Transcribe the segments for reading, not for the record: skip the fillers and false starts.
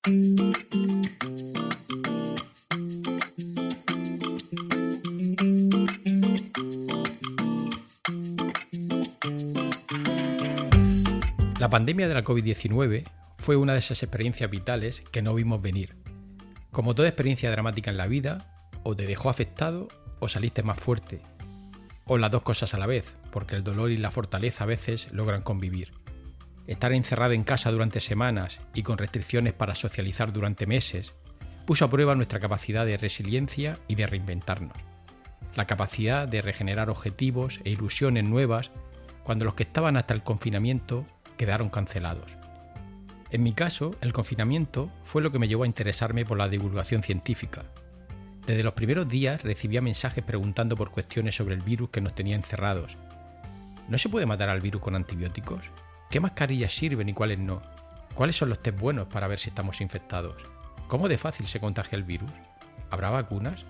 La pandemia de la COVID-19 fue una de esas experiencias vitales que no vimos venir. Como toda experiencia dramática en la vida, o te dejó afectado o saliste más fuerte. O las dos cosas a la vez, porque el dolor y la fortaleza a veces logran convivir. Estar encerrado en casa durante semanas y con restricciones para socializar durante meses puso a prueba nuestra capacidad de resiliencia y de reinventarnos. La capacidad de regenerar objetivos e ilusiones nuevas cuando los que estaban hasta el confinamiento quedaron cancelados. En mi caso, el confinamiento fue lo que me llevó a interesarme por la divulgación científica. Desde los primeros días recibía mensajes preguntando por cuestiones sobre el virus que nos tenía encerrados. ¿No se puede matar al virus con antibióticos? ¿Qué mascarillas sirven y cuáles no? ¿Cuáles son los test buenos para ver si estamos infectados? ¿Cómo de fácil se contagia el virus? ¿Habrá vacunas?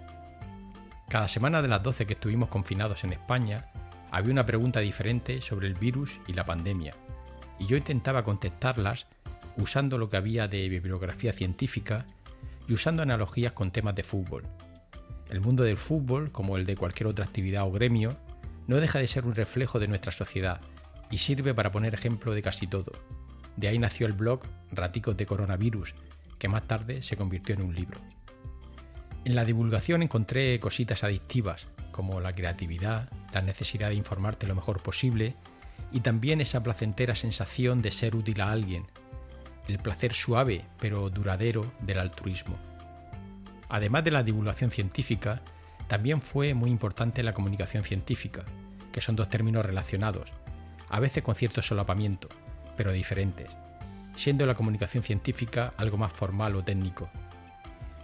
Cada semana de las 12 que estuvimos confinados en España, había una pregunta diferente sobre el virus y la pandemia, y yo intentaba contestarlas usando lo que había de bibliografía científica y usando analogías con temas de fútbol. El mundo del fútbol, como el de cualquier otra actividad o gremio, no deja de ser un reflejo de nuestra sociedad y sirve para poner ejemplo de casi todo. De ahí nació el blog Raticos de Coronavirus, que más tarde se convirtió en un libro. En la divulgación encontré cositas adictivas, como la creatividad, la necesidad de informarte lo mejor posible y también esa placentera sensación de ser útil a alguien, el placer suave pero duradero del altruismo. Además de la divulgación científica, también fue muy importante la comunicación científica, que son dos términos relacionados, a veces con cierto solapamiento, pero diferentes, siendo la comunicación científica algo más formal o técnico.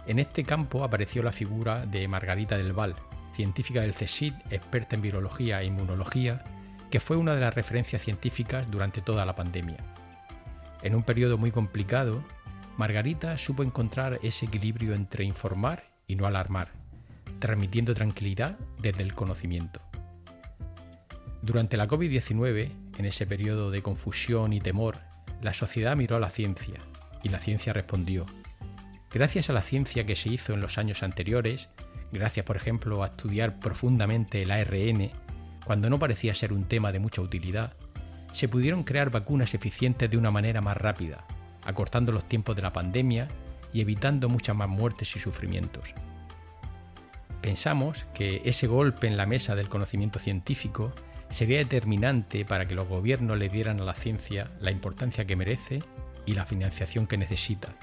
En este campo apareció la figura de Margarita del Val, científica del CSIC, experta en virología e inmunología, que fue una de las referencias científicas durante toda la pandemia. En un periodo muy complicado, Margarita supo encontrar ese equilibrio entre informar y no alarmar, transmitiendo tranquilidad desde el conocimiento. Durante la COVID-19, en ese periodo de confusión y temor, la sociedad miró a la ciencia, y la ciencia respondió. Gracias a la ciencia que se hizo en los años anteriores, gracias por ejemplo a estudiar profundamente el ARN, cuando no parecía ser un tema de mucha utilidad, se pudieron crear vacunas eficientes de una manera más rápida, acortando los tiempos de la pandemia y evitando muchas más muertes y sufrimientos. Pensamos que ese golpe en la mesa del conocimiento científico sería determinante para que los gobiernos le dieran a la ciencia la importancia que merece y la financiación que necesita.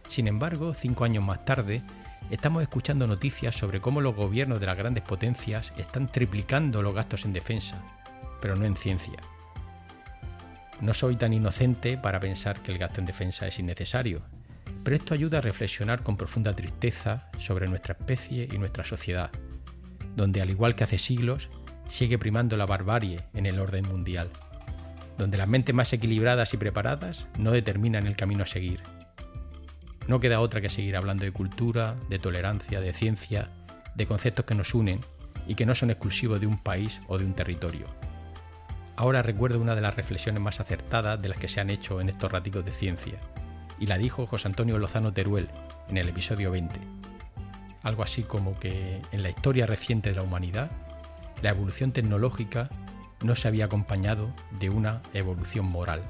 Sin embargo, 5 años más tarde, estamos escuchando noticias sobre cómo los gobiernos de las grandes potencias están triplicando los gastos en defensa, pero no en ciencia. No soy tan inocente para pensar que el gasto en defensa es innecesario, pero esto ayuda a reflexionar con profunda tristeza sobre nuestra especie y nuestra sociedad, donde al igual que hace siglos, sigue primando la barbarie en el orden mundial, donde las mentes más equilibradas y preparadas no determinan el camino a seguir. No queda otra que seguir hablando de cultura, de tolerancia, de ciencia, de conceptos que nos unen y que no son exclusivos de un país o de un territorio. Ahora recuerdo una de las reflexiones más acertadas de las que se han hecho en estos raticos de ciencia, y la dijo José Antonio Lozano Teruel en el episodio 20. Algo así como que en la historia reciente de la humanidad, la evolución tecnológica no se había acompañado de una evolución moral.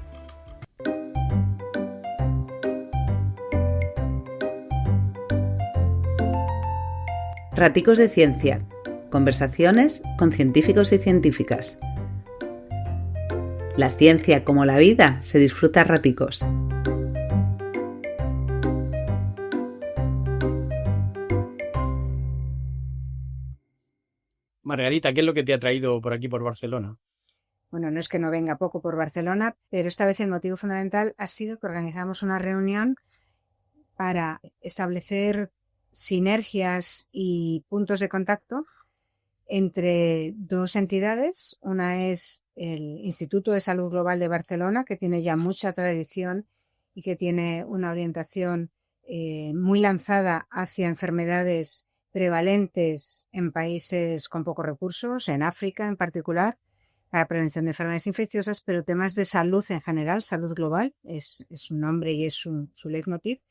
Raticos de Ciencia. Conversaciones con científicos y científicas. La ciencia, como la vida, se disfruta a raticos. Margarita, ¿qué es lo que te ha traído por aquí, por Barcelona? Bueno, no es que no venga poco por Barcelona, pero esta vez el motivo fundamental ha sido que organizamos una reunión para establecer sinergias y puntos de contacto entre dos entidades. Una es el Instituto de Salud Global de Barcelona, que tiene ya mucha tradición y que tiene una orientación muy lanzada hacia enfermedades prevalentes en países con pocos recursos, en África en particular, para prevención de enfermedades infecciosas, pero temas de salud en general, salud global, es su nombre y es su leitmotiv.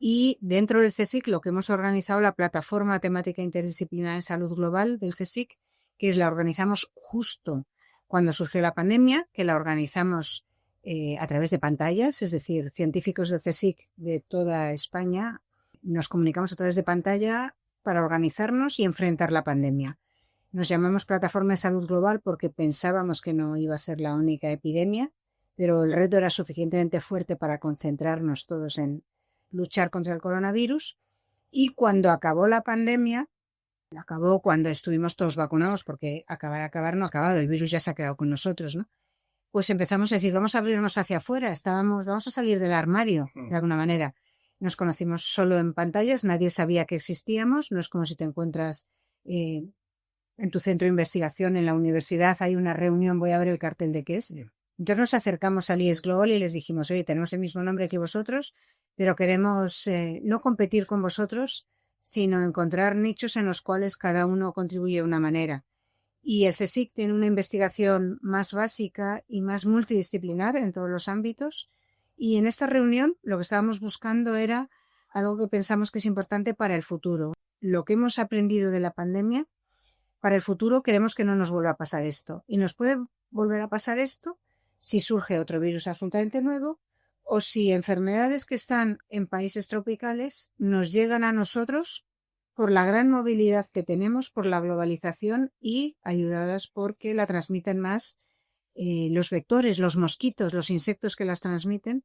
Y dentro del CSIC lo que hemos organizado la plataforma temática interdisciplinar en salud global del CSIC, que la organizamos justo cuando surgió la pandemia, que la organizamos a través de pantallas, es decir, científicos del CSIC de toda España nos comunicamos a través de pantalla para organizarnos y enfrentar la pandemia. Nos llamamos Plataforma de Salud Global porque pensábamos que no iba a ser la única epidemia, pero el reto era suficientemente fuerte para concentrarnos todos en luchar contra el coronavirus. Y cuando acabó la pandemia, acabó cuando estuvimos todos vacunados, porque acabar no ha acabado, el virus ya se ha quedado con nosotros, ¿no? Pues empezamos a decir, vamos a abrirnos hacia afuera, vamos a salir del armario, de alguna manera. Nos conocimos solo en pantallas, nadie sabía que existíamos, no es como si te encuentras en tu centro de investigación, en la universidad, hay una reunión, voy a ver el cartel de qué es. Entonces nos acercamos al IES Global y les dijimos, oye, tenemos el mismo nombre que vosotros, pero queremos no competir con vosotros, sino encontrar nichos en los cuales cada uno contribuye de una manera. Y el CSIC tiene una investigación más básica y más multidisciplinar en todos los ámbitos. Y en esta reunión lo que estábamos buscando era algo que pensamos que es importante para el futuro. Lo que hemos aprendido de la pandemia, para el futuro queremos que no nos vuelva a pasar esto. Y nos puede volver a pasar esto si surge otro virus absolutamente nuevo o si enfermedades que están en países tropicales nos llegan a nosotros por la gran movilidad que tenemos, por la globalización y ayudadas porque la transmiten más los vectores, los mosquitos, los insectos que las transmiten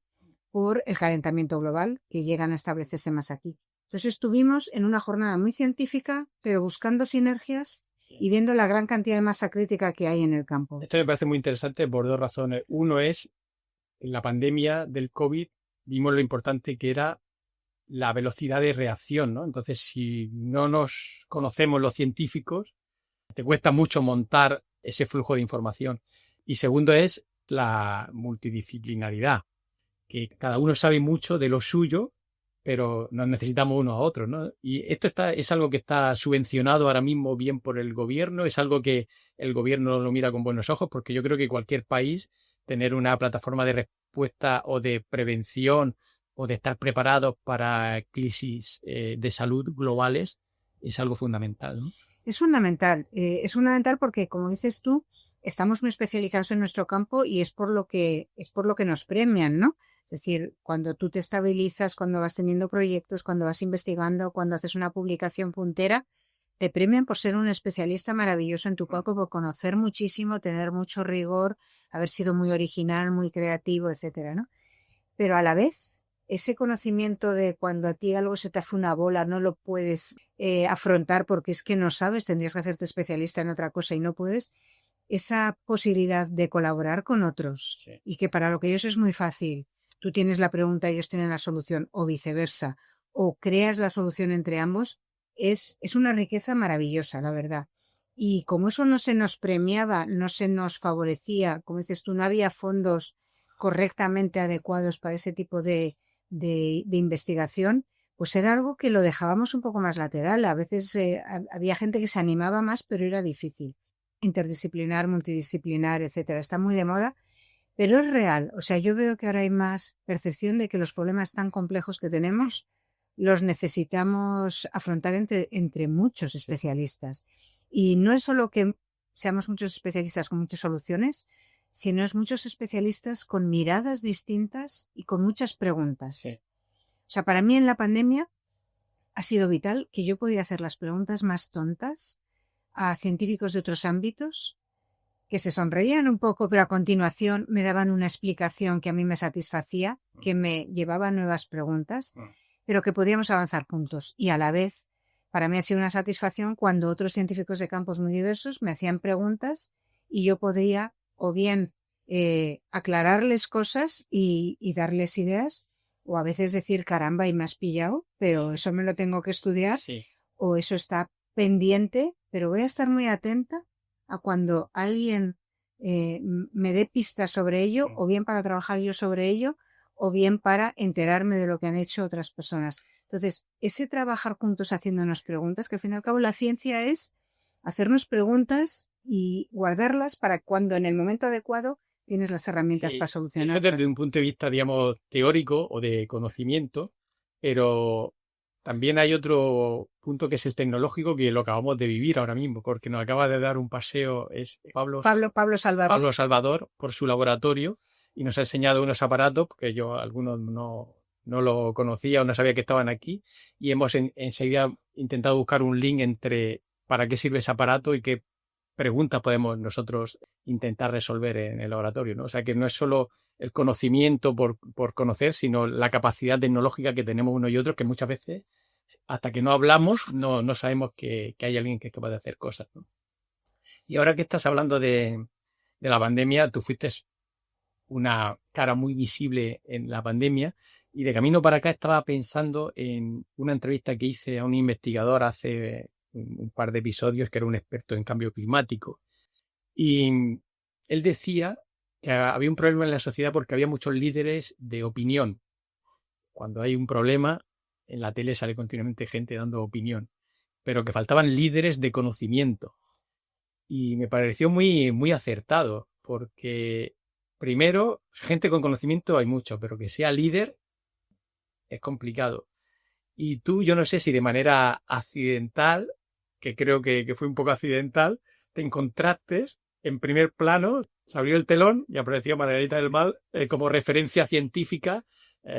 por el calentamiento global que llegan a establecerse más aquí. Entonces estuvimos en una jornada muy científica, pero buscando sinergias y viendo la gran cantidad de masa crítica que hay en el campo. Esto me parece muy interesante por dos razones. Uno es, en la pandemia del COVID vimos lo importante que era la velocidad de reacción, ¿no? Entonces, si no nos conocemos los científicos, te cuesta mucho montar ese flujo de información. Y segundo es la multidisciplinaridad, que cada uno sabe mucho de lo suyo, pero nos necesitamos unos a otros, ¿no? Y esto es algo que está subvencionado ahora mismo bien por el gobierno, es algo que el gobierno lo mira con buenos ojos, porque yo creo que cualquier país, tener una plataforma de respuesta o de prevención o de estar preparados para crisis de salud globales es algo fundamental, ¿no? Es fundamental porque, como dices tú, estamos muy especializados en nuestro campo y es por lo que nos premian, ¿no? Es decir, cuando tú te estabilizas, cuando vas teniendo proyectos, cuando vas investigando, cuando haces una publicación puntera, te premian por ser un especialista maravilloso en tu campo, por conocer muchísimo, tener mucho rigor, haber sido muy original, muy creativo, etcétera, ¿no? Pero a la vez, ese conocimiento de cuando a ti algo se te hace una bola, no lo puedes afrontar porque es que no sabes, tendrías que hacerte especialista en otra cosa y no puedes, esa posibilidad de colaborar con otros, sí, y que para lo que ellos es muy fácil, tú tienes la pregunta y ellos tienen la solución, o viceversa, o creas la solución entre ambos, es una riqueza maravillosa, la verdad. Y como eso no se nos premiaba, no se nos favorecía, como dices tú, no había fondos correctamente adecuados para ese tipo de investigación, pues era algo que lo dejábamos un poco más lateral. A veces había gente que se animaba más, pero era difícil. Interdisciplinar, multidisciplinar, etcétera. Está muy de moda, pero es real. O sea, yo veo que ahora hay más percepción de que los problemas tan complejos que tenemos los necesitamos afrontar entre muchos especialistas. Y no es solo que seamos muchos especialistas con muchas soluciones, sino es muchos especialistas con miradas distintas y con muchas preguntas. Sí. O sea, para mí en la pandemia ha sido vital que yo podía hacer las preguntas más tontas a científicos de otros ámbitos que se sonreían un poco, pero a continuación me daban una explicación que a mí me satisfacía, que me llevaba a nuevas preguntas, pero que podíamos avanzar juntos. Y a la vez, para mí ha sido una satisfacción cuando otros científicos de campos muy diversos me hacían preguntas y yo podría o bien aclararles cosas y darles ideas, o a veces decir, caramba, y me has pillado, pero eso me lo tengo que estudiar, sí, o eso está pendiente, pero voy a estar muy atenta a cuando alguien me dé pistas sobre ello, o bien para trabajar yo sobre ello, o bien para enterarme de lo que han hecho otras personas. Entonces, ese trabajar juntos haciéndonos preguntas, que al fin y al cabo la ciencia es hacernos preguntas y guardarlas para cuando en el momento adecuado tienes las herramientas para solucionar. Desde un punto de vista, digamos, teórico o de conocimiento, Pero también hay otro punto que es el tecnológico, que lo acabamos de vivir ahora mismo, porque nos acaba de dar un paseo, es Pablo Salvador. Pablo Salvador por su laboratorio y nos ha enseñado unos aparatos que yo algunos no lo conocía o no sabía que estaban aquí, y hemos enseguida intentado buscar un link entre para qué sirve ese aparato y qué preguntas podemos nosotros intentar resolver en el laboratorio, ¿no? O sea, que no es solo el conocimiento por conocer, sino la capacidad tecnológica que tenemos uno y otro, que muchas veces, hasta que no hablamos, no sabemos que hay alguien que es capaz de hacer cosas, ¿no? Y ahora que estás hablando de la pandemia, tú fuiste una cara muy visible en la pandemia, y de camino para acá estaba pensando en una entrevista que hice a un investigador hace un par de episodios, que era un experto en cambio climático, y él decía que había un problema en la sociedad porque había muchos líderes de opinión. Cuando hay un problema, en la tele sale continuamente gente dando opinión, pero que faltaban líderes de conocimiento. Y me pareció muy, muy acertado, porque primero, gente con conocimiento hay mucho, pero que sea líder es complicado. Y tú, yo no sé si de manera accidental, que creo que fue un poco accidental, te encontraste en primer plano, se abrió el telón y apareció Margarita del Val como referencia científica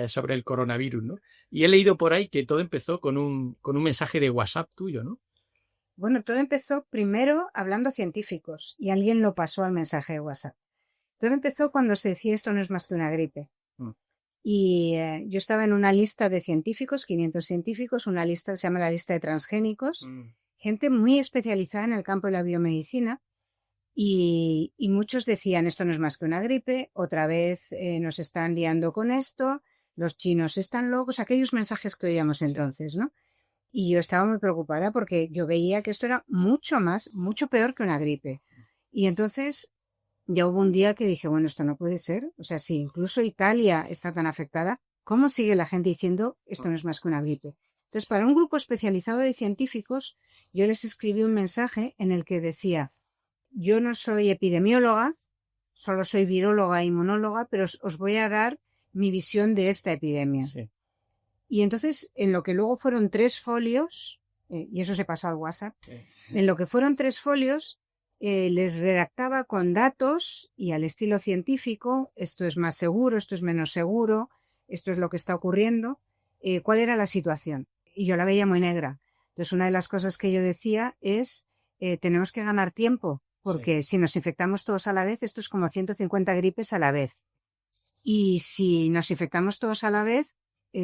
sobre el coronavirus, ¿no? Y he leído por ahí que todo empezó con un mensaje de WhatsApp tuyo, ¿no? Bueno, todo empezó primero hablando a científicos y alguien lo pasó al mensaje de WhatsApp. Todo empezó cuando se decía esto no es más que una gripe. Y yo estaba en una lista de científicos, 500 científicos, una lista que se llama la lista de transgénicos, gente muy especializada en el campo de la biomedicina, y muchos decían esto no es más que una gripe, otra vez nos están liando con esto, los chinos están locos, aquellos mensajes que oíamos entonces, ¿no? Y yo estaba muy preocupada porque yo veía que esto era mucho peor que una gripe. Y entonces ya hubo un día que dije, bueno, esto no puede ser. O sea, si incluso Italia está tan afectada, ¿cómo sigue la gente diciendo esto no es más que una gripe? Entonces, para un grupo especializado de científicos, yo les escribí un mensaje en el que decía, yo no soy epidemióloga, solo soy viróloga e inmunóloga, pero os voy a dar mi visión de esta epidemia. Sí. Y entonces, en lo que luego fueron 3 folios, y eso se pasó al WhatsApp, en lo que fueron 3 folios, les redactaba con datos y al estilo científico, esto es más seguro, esto es menos seguro, esto es lo que está ocurriendo, cuál era la situación. Y yo la veía muy negra. Entonces, una de las cosas que yo decía es, tenemos que ganar tiempo, porque si nos infectamos todos a la vez, esto es como 150 gripes a la vez. Y si nos infectamos todos a la vez,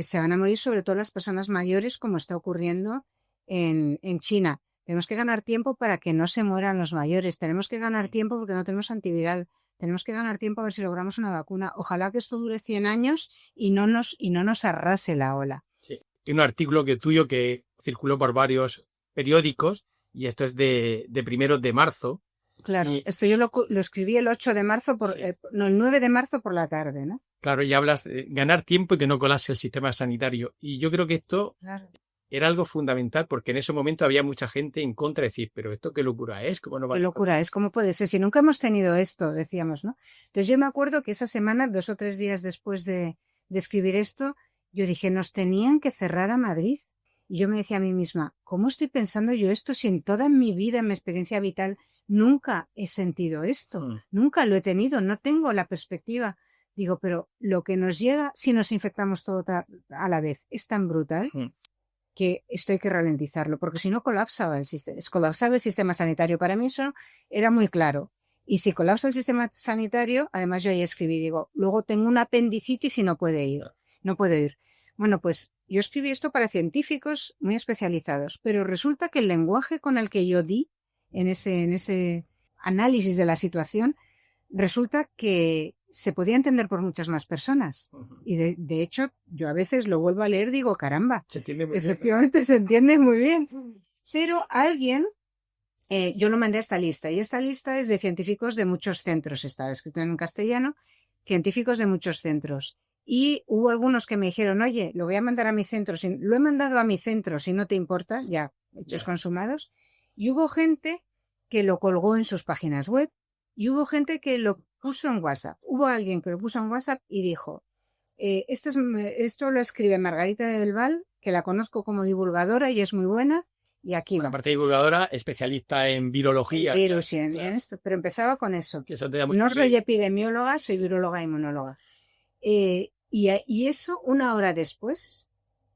se van a morir sobre todo las personas mayores, como está ocurriendo en China. Tenemos que ganar tiempo para que no se mueran los mayores. Tenemos que ganar tiempo porque no tenemos antiviral. Tenemos que ganar tiempo a ver si logramos una vacuna. Ojalá que esto dure 100 años y no nos arrase la ola. Sí. Hay un artículo tuyo que circuló por varios periódicos, y esto es de 1 de marzo. Claro, esto yo lo escribí el 8 de marzo, el 9 de marzo por la tarde, ¿no? Claro, y hablas de ganar tiempo y que no colapse el sistema sanitario. Y yo creo que esto... Claro. Era algo fundamental, porque en ese momento había mucha gente en contra de decir, pero esto qué locura es, ¿cómo no va? ¿Qué locura es? ¿Cómo puede ser? Si nunca hemos tenido esto, decíamos, ¿no? Entonces yo me acuerdo que esa semana, 2 o 3 días después de escribir esto, yo dije, nos tenían que cerrar a Madrid. Y yo me decía a mí misma, ¿cómo estoy pensando yo esto si en toda mi vida, en mi experiencia vital, nunca he sentido esto? Nunca lo he tenido, no tengo la perspectiva. Digo, pero lo que nos llega si nos infectamos todo a la vez es tan brutal que esto hay que ralentizarlo, porque si no colapsaba el sistema sanitario. Para mí eso era muy claro. Y si colapsa el sistema sanitario, además yo ahí escribí, digo, luego tengo una apendicitis y no puedo ir. Bueno, pues yo escribí esto para científicos muy especializados, pero resulta que el lenguaje con el que yo di en ese análisis de la situación, resulta que se podía entender por muchas más personas. Y de hecho, yo a veces lo vuelvo a leer, digo, caramba, efectivamente se entiende muy bien. Pero alguien, yo lo mandé a esta lista, y esta lista es de científicos de muchos centros, estaba escrito en castellano, científicos de muchos centros. Y hubo algunos que me dijeron, oye, lo voy a mandar a mi centro, lo he mandado a mi centro, si no te importa, ya, hechos consumados. Y hubo gente que lo colgó en sus páginas web, y hubo gente que lo puso en WhatsApp. Hubo alguien que lo puso en WhatsApp y dijo, Esto lo escribe Margarita de Del Val, que la conozco como divulgadora y es muy buena. Y aquí va. Aparte de divulgadora, especialista en virología. Virus y en esto, pero empezaba con eso. Que eso te da No soy epidemióloga, soy viróloga e inmunóloga. Y eso, 1 hora después,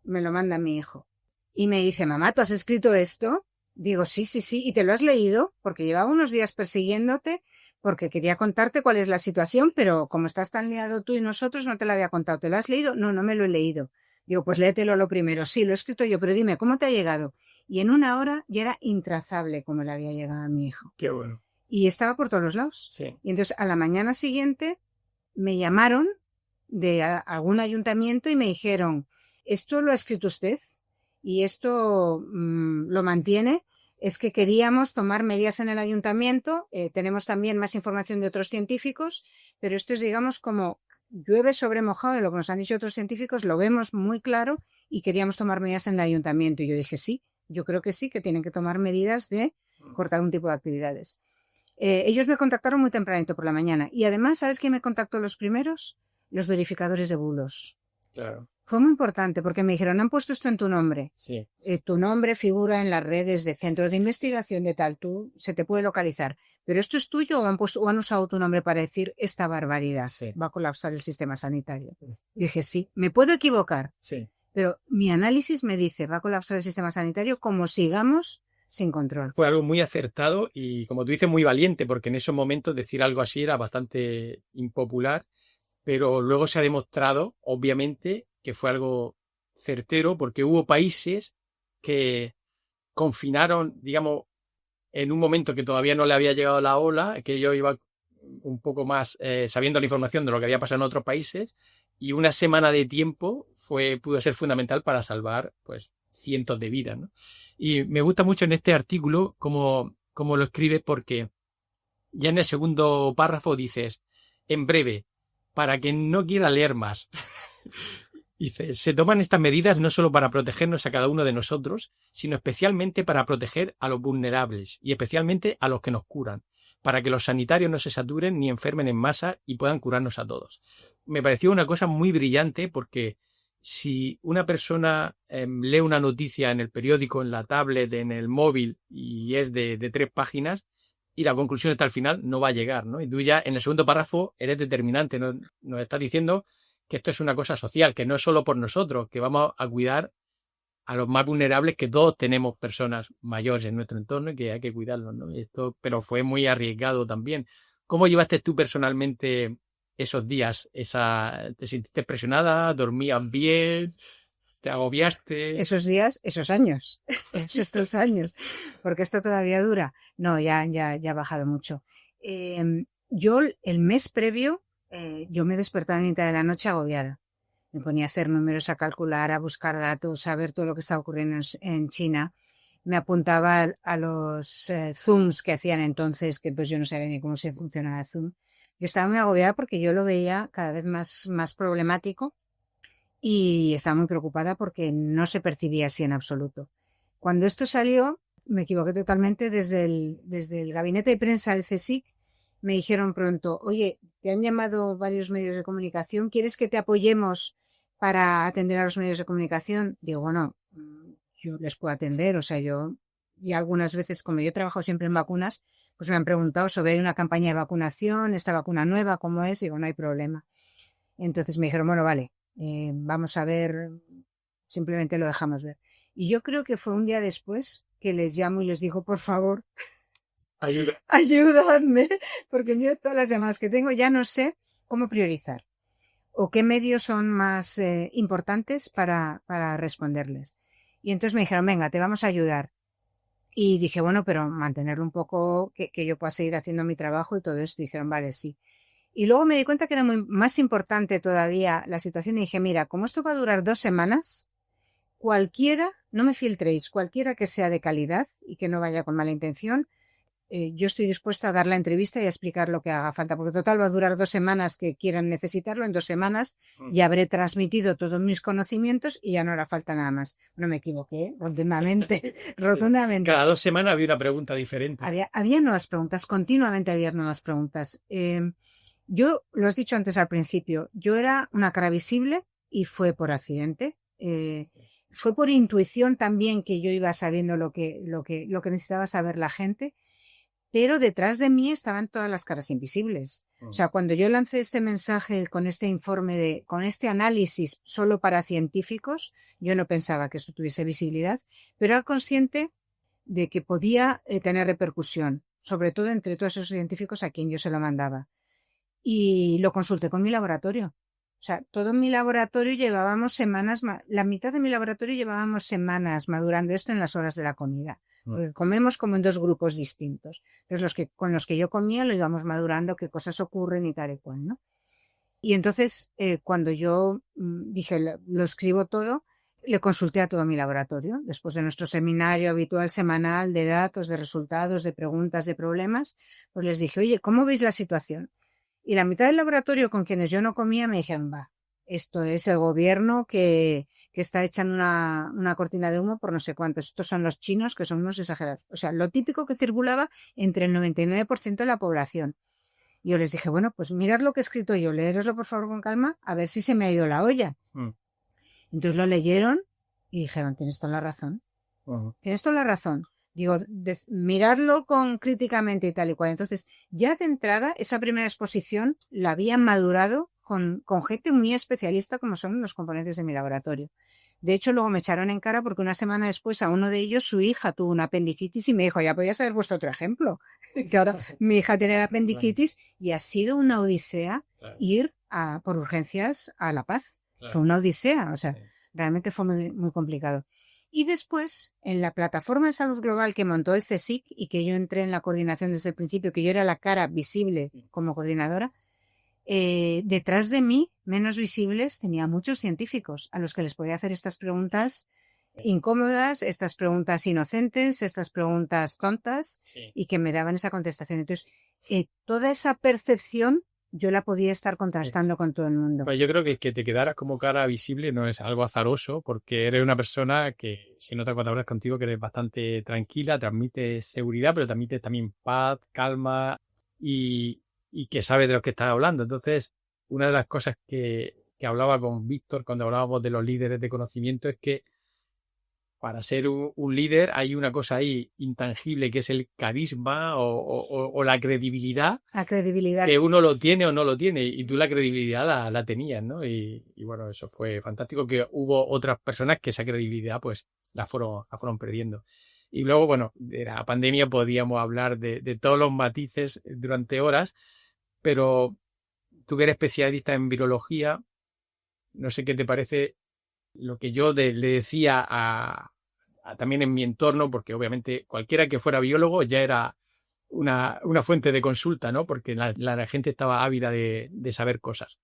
me lo manda mi hijo. Y me dice, mamá, ¿tú has escrito esto? Digo, sí. ¿Y te lo has leído? Porque llevaba unos días persiguiéndote, porque quería contarte cuál es la situación, pero como estás tan liado tú y nosotros, no te lo había contado. ¿Te lo has leído? No me lo he leído. Digo, pues léetelo lo primero. Sí, lo he escrito yo, pero dime, ¿cómo te ha llegado? Y en 1 hora ya era intrazable como le había llegado a mi hijo. Qué bueno. Y estaba por todos los lados. Sí. Y entonces a la mañana siguiente me llamaron de algún ayuntamiento y me dijeron, ¿esto lo ha escrito usted? Y esto lo mantiene. Es que queríamos tomar medidas en el ayuntamiento. Tenemos también más información de otros científicos, pero esto es, digamos, como llueve sobre mojado de lo que nos han dicho otros científicos, lo vemos muy claro y queríamos tomar medidas en el ayuntamiento. Y yo dije, sí, yo creo que sí, que tienen que tomar medidas de cortar un tipo de actividades. Ellos me contactaron muy tempranito por la mañana. Y además, ¿sabes quién me contactó los primeros? Los verificadores de bulos. Claro. Fue muy importante porque me dijeron, han puesto esto en tu nombre. Sí. Tu nombre figura en las redes de centros de investigación de tal, se te puede localizar. ¿Pero esto es tuyo o han usado tu nombre para decir esta barbaridad? Sí. Va a colapsar el sistema sanitario. Y dije, sí, me puedo equivocar. Sí. Pero mi análisis me dice, va a colapsar el sistema sanitario como sigamos sin control. Fue algo muy acertado y, como tú dices, muy valiente, porque en esos momentos decir algo así era bastante impopular, pero luego se ha demostrado, obviamente, que fue algo certero, porque hubo países que confinaron, digamos, en un momento que todavía no le había llegado la ola, que yo iba un poco más sabiendo la información de lo que había pasado en otros países, y 1 semana de tiempo pudo ser fundamental para salvar pues cientos de vidas, ¿no? Y me gusta mucho en este artículo cómo lo escribe, porque ya en el segundo párrafo dices, en breve, para quien no quiera leer más, dice, se toman estas medidas no solo para protegernos a cada uno de nosotros, sino especialmente para proteger a los vulnerables y especialmente a los que nos curan, para que los sanitarios no se saturen ni enfermen en masa y puedan curarnos a todos. Me pareció una cosa muy brillante, porque si una persona lee una noticia en el periódico, en la tablet, en el móvil, y es de 3 páginas, y la conclusión está al final, no va a llegar, ¿no? Y tú ya en el segundo párrafo eres determinante, nos estás diciendo que esto es una cosa social, que no es solo por nosotros, que vamos a cuidar a los más vulnerables, que todos tenemos personas mayores en nuestro entorno y que hay que cuidarlos, ¿no? Pero fue muy arriesgado también. ¿Cómo llevaste tú personalmente esos días? ¿Te sentiste presionada? ¿Dormías bien? ¿Te agobiaste? Esos días, esos años, estos años, porque esto todavía dura. No, ya ha bajado mucho. Yo, el mes previo, yo me despertaba a mitad de la noche agobiada. Me ponía a hacer números, a calcular, a buscar datos, a ver todo lo que estaba ocurriendo en China. Me apuntaba a los Zooms que hacían entonces, que pues yo no sabía ni cómo se funcionaba Zoom. Yo estaba muy agobiada porque yo lo veía cada vez más problemático y estaba muy preocupada porque no se percibía así en absoluto. Cuando esto salió, me equivoqué totalmente. Desde el gabinete de prensa del CSIC me dijeron pronto, oye, te han llamado varios medios de comunicación, ¿quieres que te apoyemos para atender a los medios de comunicación? Digo, bueno, yo les puedo atender, o sea, y algunas veces, como yo trabajo siempre en vacunas, pues me han preguntado sobre una campaña de vacunación, esta vacuna nueva, ¿cómo es? Digo, no hay problema. Entonces me dijeron, bueno, vale, vamos a ver, simplemente lo dejamos ver. Y yo creo que fue un día después que les llamo y les digo, por favor, ayúdame, porque mira todas las llamadas que tengo, ya no sé cómo priorizar o qué medios son más importantes para responderles. Y entonces me dijeron, venga, te vamos a ayudar. Y dije, bueno, pero mantenerlo un poco, que yo pueda seguir haciendo mi trabajo y todo esto. Y dijeron, vale, sí. Y luego me di cuenta que era más importante todavía la situación y dije, mira, como esto va a durar 2 semanas, cualquiera, no me filtréis, cualquiera que sea de calidad y que no vaya con mala intención, yo estoy dispuesta a dar la entrevista y a explicar lo que haga falta, porque total va a durar 2 semanas que quieran necesitarlo, en 2 semanas ya habré transmitido todos mis conocimientos y ya no hará falta nada más. No me equivoqué, rotundamente. Cada 2 semanas había una pregunta diferente. Había nuevas preguntas, continuamente había nuevas preguntas. Yo, lo has dicho antes al principio, yo era una cara visible y fue por accidente. Fue por intuición también que yo iba sabiendo lo que necesitaba saber la gente, pero detrás de mí estaban todas las caras invisibles. O sea, cuando yo lancé este mensaje con este informe, con este análisis solo para científicos, yo no pensaba que esto tuviese visibilidad, pero era consciente de que podía tener repercusión, sobre todo entre todos esos científicos a quien yo se lo mandaba. Y lo consulté con mi laboratorio. O sea, todo mi laboratorio llevábamos semanas, la mitad de mi laboratorio llevábamos semanas madurando esto en las horas de la comida. Porque comemos como en 2 grupos distintos. Entonces, con los que yo comía lo íbamos madurando, qué cosas ocurren y tal y cual, ¿no? Y entonces, cuando yo dije, lo escribo todo, le consulté a todo mi laboratorio. Después de nuestro seminario habitual semanal de datos, de resultados, de preguntas, de problemas, pues les dije, oye, ¿cómo veis la situación? Y la mitad del laboratorio con quienes yo no comía me dijeron, esto es el gobierno que está echando una cortina de humo por no sé cuántos. Estos son los chinos, que son unos exagerados. O sea, lo típico que circulaba entre el 99% de la población. Y yo les dije, bueno, pues mirad lo que he escrito yo, leéroslo por favor con calma, a ver si se me ha ido la olla. Entonces lo leyeron y dijeron, tienes toda la razón. Tienes toda la razón. Digo, miradlo críticamente y tal y cual. Entonces, ya de entrada, esa primera exposición la habían madurado con gente muy especialista como son los componentes de mi laboratorio. De hecho, luego me echaron en cara porque una semana después a uno de ellos, su hija tuvo una apendicitis y me dijo, ya podías haber puesto otro ejemplo. Que ahora mi hija tiene la apendicitis y ha sido una odisea ir por urgencias a La Paz. Fue una odisea, o sea, realmente fue muy, muy complicado. Y después, en la plataforma de salud global que montó el CSIC y que yo entré en la coordinación desde el principio, que yo era la cara visible como coordinadora, detrás de mí, menos visibles, tenía muchos científicos a los que les podía hacer estas preguntas incómodas, estas preguntas inocentes, estas preguntas tontas, y que me daban esa contestación. Entonces, toda esa percepción yo la podía estar contrastando con todo el mundo. Pues yo creo que el que te quedaras como cara visible no es algo azaroso, porque eres una persona que se nota cuando hablas contigo que eres bastante tranquila, transmites seguridad, pero transmites también paz, calma y que sabes de lo que estás hablando. Entonces, una de las cosas que hablaba con Víctor cuando hablábamos de los líderes de conocimiento es que para ser un líder hay una cosa ahí intangible que es el carisma o la credibilidad. La credibilidad. Que uno lo tiene o no lo tiene y tú la credibilidad la tenías, ¿no? Y bueno, eso fue fantástico, que hubo otras personas que esa credibilidad pues la fueron perdiendo. Y luego, bueno, de la pandemia podíamos hablar de todos los matices durante horas, pero tú que eres especialista en virología, no sé qué te parece lo que yo le decía también en mi entorno, porque obviamente cualquiera que fuera biólogo ya era una fuente de consulta, ¿no? Porque la gente estaba ávida de saber cosas.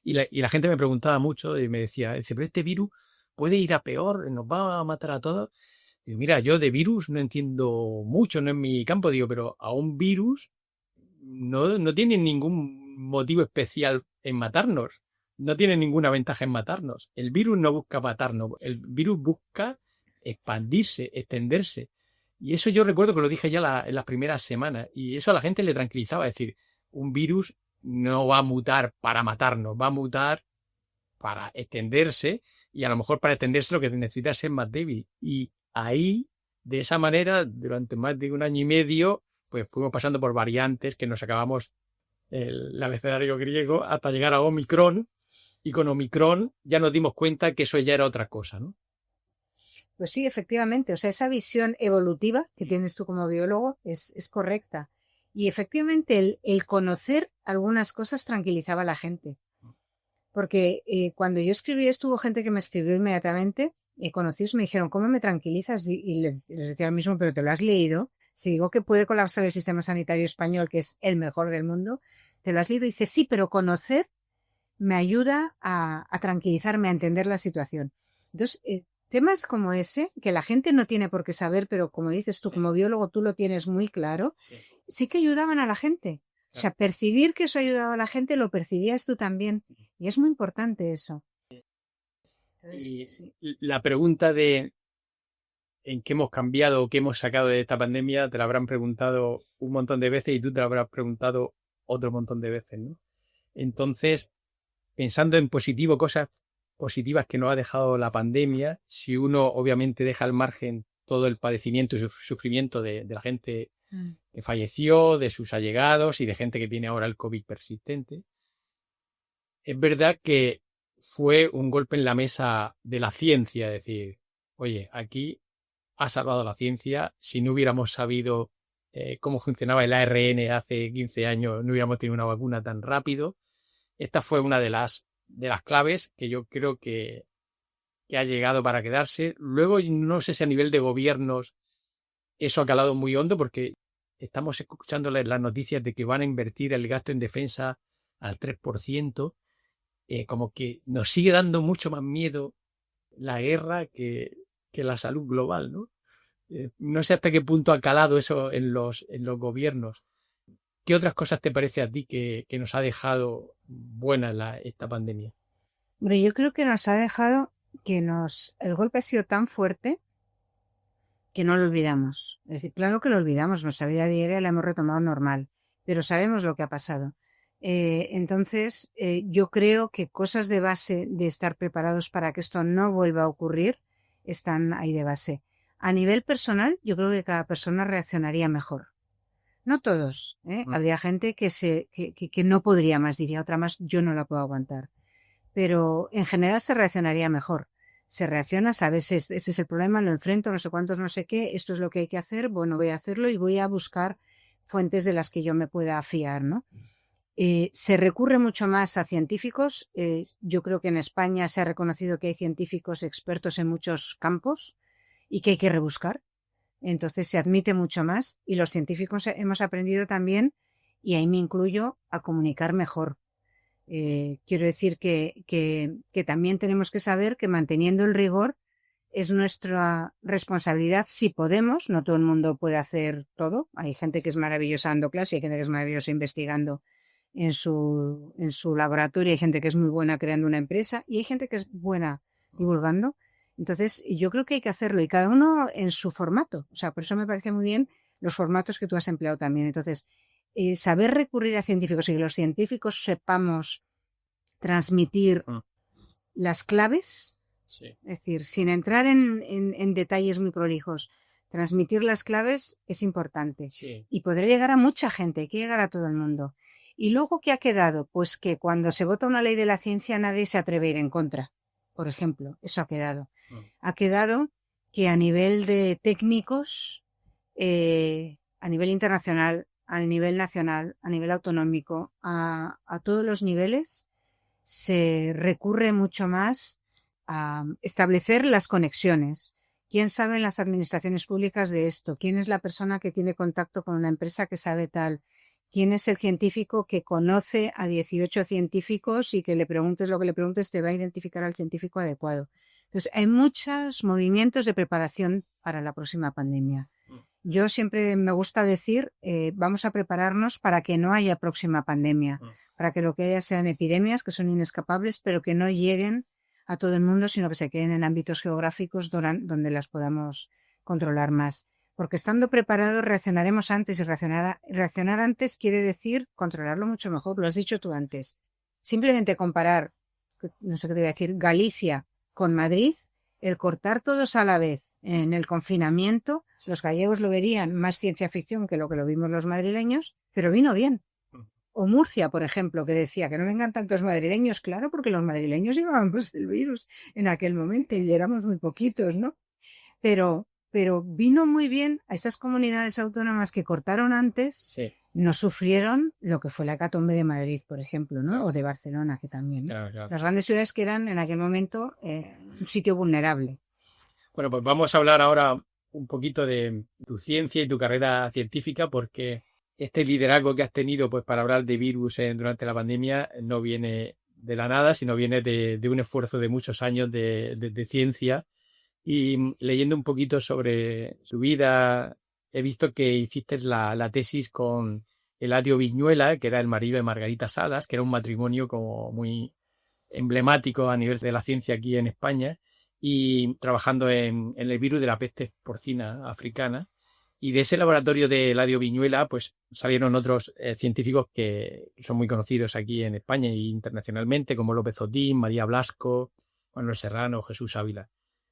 Y la gente me preguntaba mucho y me decía, pero este virus puede ir a peor, nos va a matar a todos. Digo, mira, yo de virus no entiendo mucho, no es mi campo, digo, pero a un virus no tiene ningún motivo especial en matarnos. No tiene ninguna ventaja en matarnos. El virus no busca matarnos. El virus busca expandirse, extenderse. Y eso yo recuerdo que lo dije ya en las primeras semanas. Y eso a la gente le tranquilizaba. Es decir, un virus no va a mutar para matarnos. Va a mutar para extenderse. Y a lo mejor para extenderse lo que necesita es ser más débil. Y ahí, de esa manera, durante más de 1 año y medio, pues fuimos pasando por variantes que nos acabamos el abecedario griego hasta llegar a Omicron. Y con Omicron ya nos dimos cuenta que eso ya era otra cosa, ¿no? Pues sí, efectivamente. O sea, esa visión evolutiva que tienes tú como biólogo es correcta. Y efectivamente el conocer algunas cosas tranquilizaba a la gente. Porque cuando yo escribí esto, hubo gente que me escribió inmediatamente, conocidos me dijeron, ¿cómo me tranquilizas? Y les decía lo mismo, pero ¿te lo has leído? Si digo que puede colapsar el sistema sanitario español, que es el mejor del mundo, ¿te lo has leído? Y dice, sí, pero conocer me ayuda a tranquilizarme, a entender la situación. Entonces, temas como ese, que la gente no tiene por qué saber, pero como dices tú, como biólogo, tú lo tienes muy claro, sí que ayudaban a la gente. O sea, percibir que eso ayudaba a la gente, lo percibías tú también. Y es muy importante eso. Entonces, la pregunta de en qué hemos cambiado o qué hemos sacado de esta pandemia, te la habrán preguntado un montón de veces y tú te la habrás preguntado otro montón de veces, ¿no? Entonces, pensando en positivo, cosas positivas que nos ha dejado la pandemia, si uno obviamente deja al margen todo el padecimiento y sufrimiento de la gente que falleció, de sus allegados y de gente que tiene ahora el COVID persistente, es verdad que fue un golpe en la mesa de la ciencia, es decir, oye, aquí ha salvado la ciencia. Si no hubiéramos sabido cómo funcionaba el ARN hace 15 años, no hubiéramos tenido una vacuna tan rápido. Esta fue una de las claves que yo creo que ha llegado para quedarse. Luego, no sé si a nivel de gobiernos eso ha calado muy hondo, porque estamos escuchando las noticias de que van a invertir el gasto en defensa al 3%. Como que nos sigue dando mucho más miedo la guerra que la salud global, ¿no? No sé hasta qué punto ha calado eso en los gobiernos. ¿Qué otras cosas te parece a ti que nos ha dejado buena esta pandemia? Hombre, yo creo que nos ha dejado el golpe ha sido tan fuerte que no lo olvidamos. Es decir, claro que lo olvidamos, nuestra vida diaria la hemos retomado normal, pero sabemos lo que ha pasado. Entonces, yo creo que cosas de base de estar preparados para que esto no vuelva a ocurrir están ahí de base. A nivel personal, yo creo que cada persona reaccionaría mejor. No todos, ¿eh? Habría gente que no podría más, diría otra más, yo no la puedo aguantar. Pero en general se reaccionaría mejor. Se reacciona, sabes, ese es el problema, lo enfrento, no sé cuántos, no sé qué, esto es lo que hay que hacer, bueno, voy a hacerlo y voy a buscar fuentes de las que yo me pueda fiar, ¿no? Se recurre mucho más a científicos. Yo creo que en España se ha reconocido que hay científicos expertos en muchos campos y que hay que rebuscar. Entonces se admite mucho más y los científicos hemos aprendido también, y ahí me incluyo, a comunicar mejor. Quiero decir que también tenemos que saber que manteniendo el rigor es nuestra responsabilidad si podemos. No todo el mundo puede hacer todo. Hay gente que es maravillosa dando clase, hay gente que es maravillosa investigando en su laboratorio, hay gente que es muy buena creando una empresa y hay gente que es buena divulgando. Entonces, yo creo que hay que hacerlo y cada uno en su formato. O sea, por eso me parece muy bien los formatos que tú has empleado también. Entonces, saber recurrir a científicos y que los científicos sepamos transmitir las claves, sí. Es decir, sin entrar en detalles muy prolijos, transmitir las claves es importante. Sí. Y podrá llegar a mucha gente, hay que llegar a todo el mundo. Y luego, ¿qué ha quedado? Pues que cuando se vota una ley de la ciencia nadie se atreve a ir en contra. Por ejemplo, eso ha quedado. Ha quedado que a nivel de técnicos, a nivel internacional, a nivel nacional, a nivel autonómico, a todos los niveles, se recurre mucho más a establecer las conexiones. ¿Quién sabe en las administraciones públicas de esto? ¿Quién es la persona que tiene contacto con una empresa que sabe tal? ¿Quién es el científico que conoce a 18 científicos y que le preguntes lo que le preguntes te va a identificar al científico adecuado? Entonces, hay muchos movimientos de preparación para la próxima pandemia. Yo siempre me gusta decir, vamos a prepararnos para que no haya próxima pandemia, para que lo que haya sean epidemias que son inescapables, pero que no lleguen a todo el mundo, sino que se queden en ámbitos geográficos donde las podamos controlar más. Porque estando preparados reaccionaremos antes, y reaccionar antes quiere decir controlarlo mucho mejor, lo has dicho tú antes. Simplemente comparar, no sé qué te voy a decir, Galicia con Madrid, el cortar todos a la vez en el confinamiento, los gallegos lo verían más ciencia ficción que lo vimos los madrileños, pero vino bien. O Murcia, por ejemplo, que decía que no vengan tantos madrileños, claro, porque los madrileños llevábamos el virus en aquel momento y éramos muy poquitos, ¿no? Pero vino muy bien a esas comunidades autónomas que cortaron antes, sí. No sufrieron lo que fue la hecatombe de Madrid, por ejemplo, ¿no? Claro. O de Barcelona, que también. Claro. Las grandes ciudades que eran en aquel momento un sitio vulnerable. Bueno, pues vamos a hablar ahora un poquito de tu ciencia y tu carrera científica, porque este liderazgo que has tenido pues para hablar de virus durante la pandemia no viene de la nada, sino viene de un esfuerzo de muchos años de ciencia. Y leyendo un poquito sobre su vida, he visto que hiciste la tesis con Eladio Viñuela, que era el marido de Margarita Salas, que era un matrimonio como muy emblemático a nivel de la ciencia aquí en España, y trabajando en el virus de la peste porcina africana. Y de ese laboratorio de Eladio Viñuela, pues salieron otros científicos que son muy conocidos aquí en España e internacionalmente, como López Otín, María Blasco, Manuel Serrano, Jesús Ávila.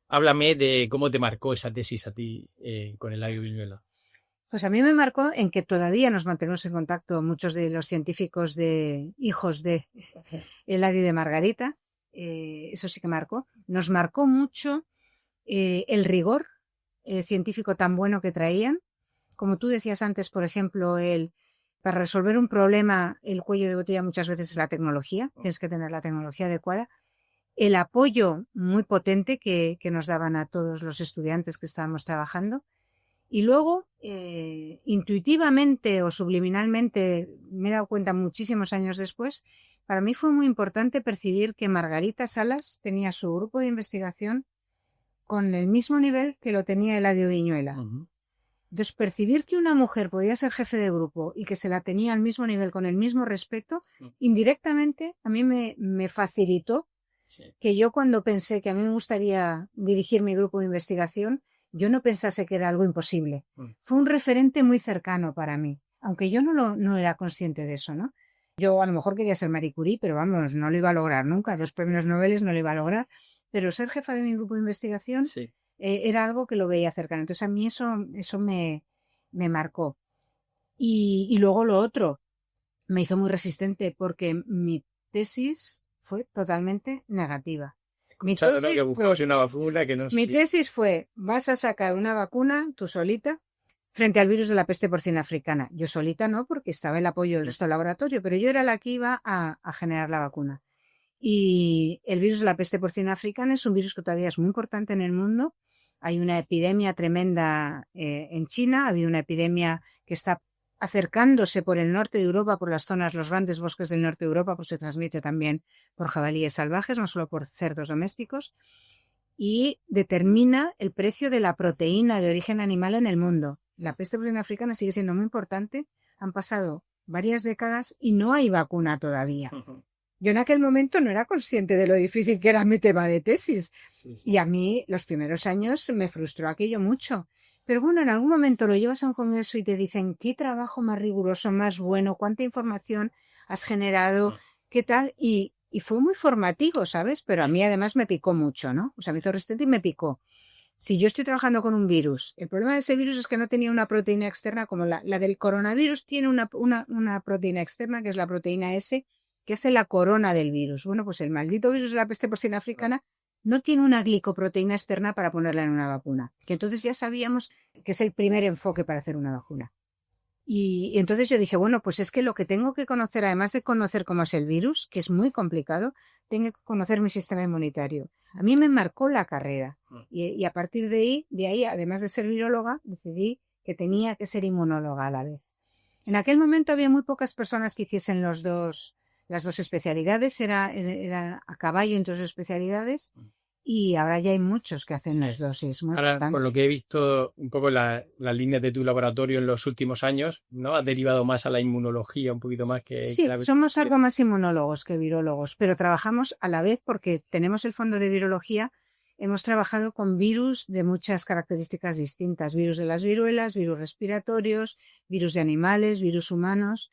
Háblame de cómo te marcó esa tesis a ti con Eladio Viñuela. Pues a mí me marcó en que todavía nos mantenemos en contacto muchos de los científicos de hijos de Eladio y de Margarita. Eso sí que marcó. Nos marcó mucho el rigor científico tan bueno que traían. Como tú decías antes, por ejemplo, para resolver un problema, el cuello de botella muchas veces es la tecnología. Tienes que tener la tecnología adecuada. El apoyo muy potente que nos daban a todos los estudiantes que estábamos trabajando. Y luego, intuitivamente o subliminalmente, me he dado cuenta muchísimos años después, para mí fue muy importante percibir que Margarita Salas tenía su grupo de investigación con el mismo nivel que lo tenía Eladio Viñuela. Uh-huh. Entonces, percibir que una mujer podía ser jefe de grupo y que se la tenía al mismo nivel, con el mismo respeto, indirectamente a mí me facilitó que yo, cuando pensé que a mí me gustaría dirigir mi grupo de investigación, yo no pensase que era algo imposible. Fue un referente muy cercano para mí, aunque yo no era consciente de eso, ¿no? Yo a lo mejor quería ser Marie Curie, pero vamos, no lo iba a lograr nunca. 2 premios Nobel no lo iba a lograr. Pero ser jefa de mi grupo de investigación era algo que lo veía cercano. Entonces a mí eso me marcó. Y luego lo otro, me hizo muy resistente porque mi tesis fue totalmente negativa. Mi tesis fue, vas a sacar una vacuna tú solita frente al virus de la peste porcina africana. Yo solita no, porque estaba el apoyo del resto del laboratorio, pero yo era la que iba a generar la vacuna. Y el virus de la peste porcina africana es un virus que todavía es muy importante en el mundo. Hay una epidemia tremenda en China, ha habido una epidemia que está acercándose por el norte de Europa, por las zonas, los grandes bosques del norte de Europa, pues se transmite también por jabalíes salvajes, no solo por cerdos domésticos, y determina el precio de la proteína de origen animal en el mundo. La peste porcina africana sigue siendo muy importante, han pasado varias décadas y no hay vacuna todavía. Yo en aquel momento no era consciente de lo difícil que era mi tema de tesis. Y a mí los primeros años me frustró aquello mucho. Pero bueno, en algún momento lo llevas a un congreso y te dicen qué trabajo más riguroso, más bueno, cuánta información has generado, qué tal. Y fue muy formativo, ¿sabes? Pero a mí además me picó mucho, ¿no? O sea, me hizo resistente y me picó. Si yo estoy trabajando con un virus, el problema de ese virus es que no tenía una proteína externa como la del coronavirus. Tiene una proteína externa, que es la proteína S, que hace la corona del virus. Bueno, pues el maldito virus de la peste porcina africana no tiene una glicoproteína externa para ponerla en una vacuna, que entonces ya sabíamos que es el primer enfoque para hacer una vacuna. Y entonces yo dije, bueno, pues es que lo que tengo que conocer, además de conocer cómo es el virus, que es muy complicado, tengo que conocer mi sistema inmunitario. A mí me marcó la carrera. Y a partir de ahí, además de ser viróloga, decidí que tenía que ser inmunóloga a la vez. En aquel momento había muy pocas personas que hiciesen las dos especialidades, era a caballo entre sus especialidades, y ahora ya hay muchos que hacen las dos. Es muy ahora, importante. Por lo que he visto un poco las líneas de tu laboratorio en los últimos años, ¿no? Has derivado más a la inmunología, un poquito más que... Sí, somos algo más inmunólogos que virólogos, pero trabajamos a la vez porque tenemos el fondo de virología. Hemos trabajado con virus de muchas características distintas, virus de las viruelas, virus respiratorios, virus de animales, virus humanos.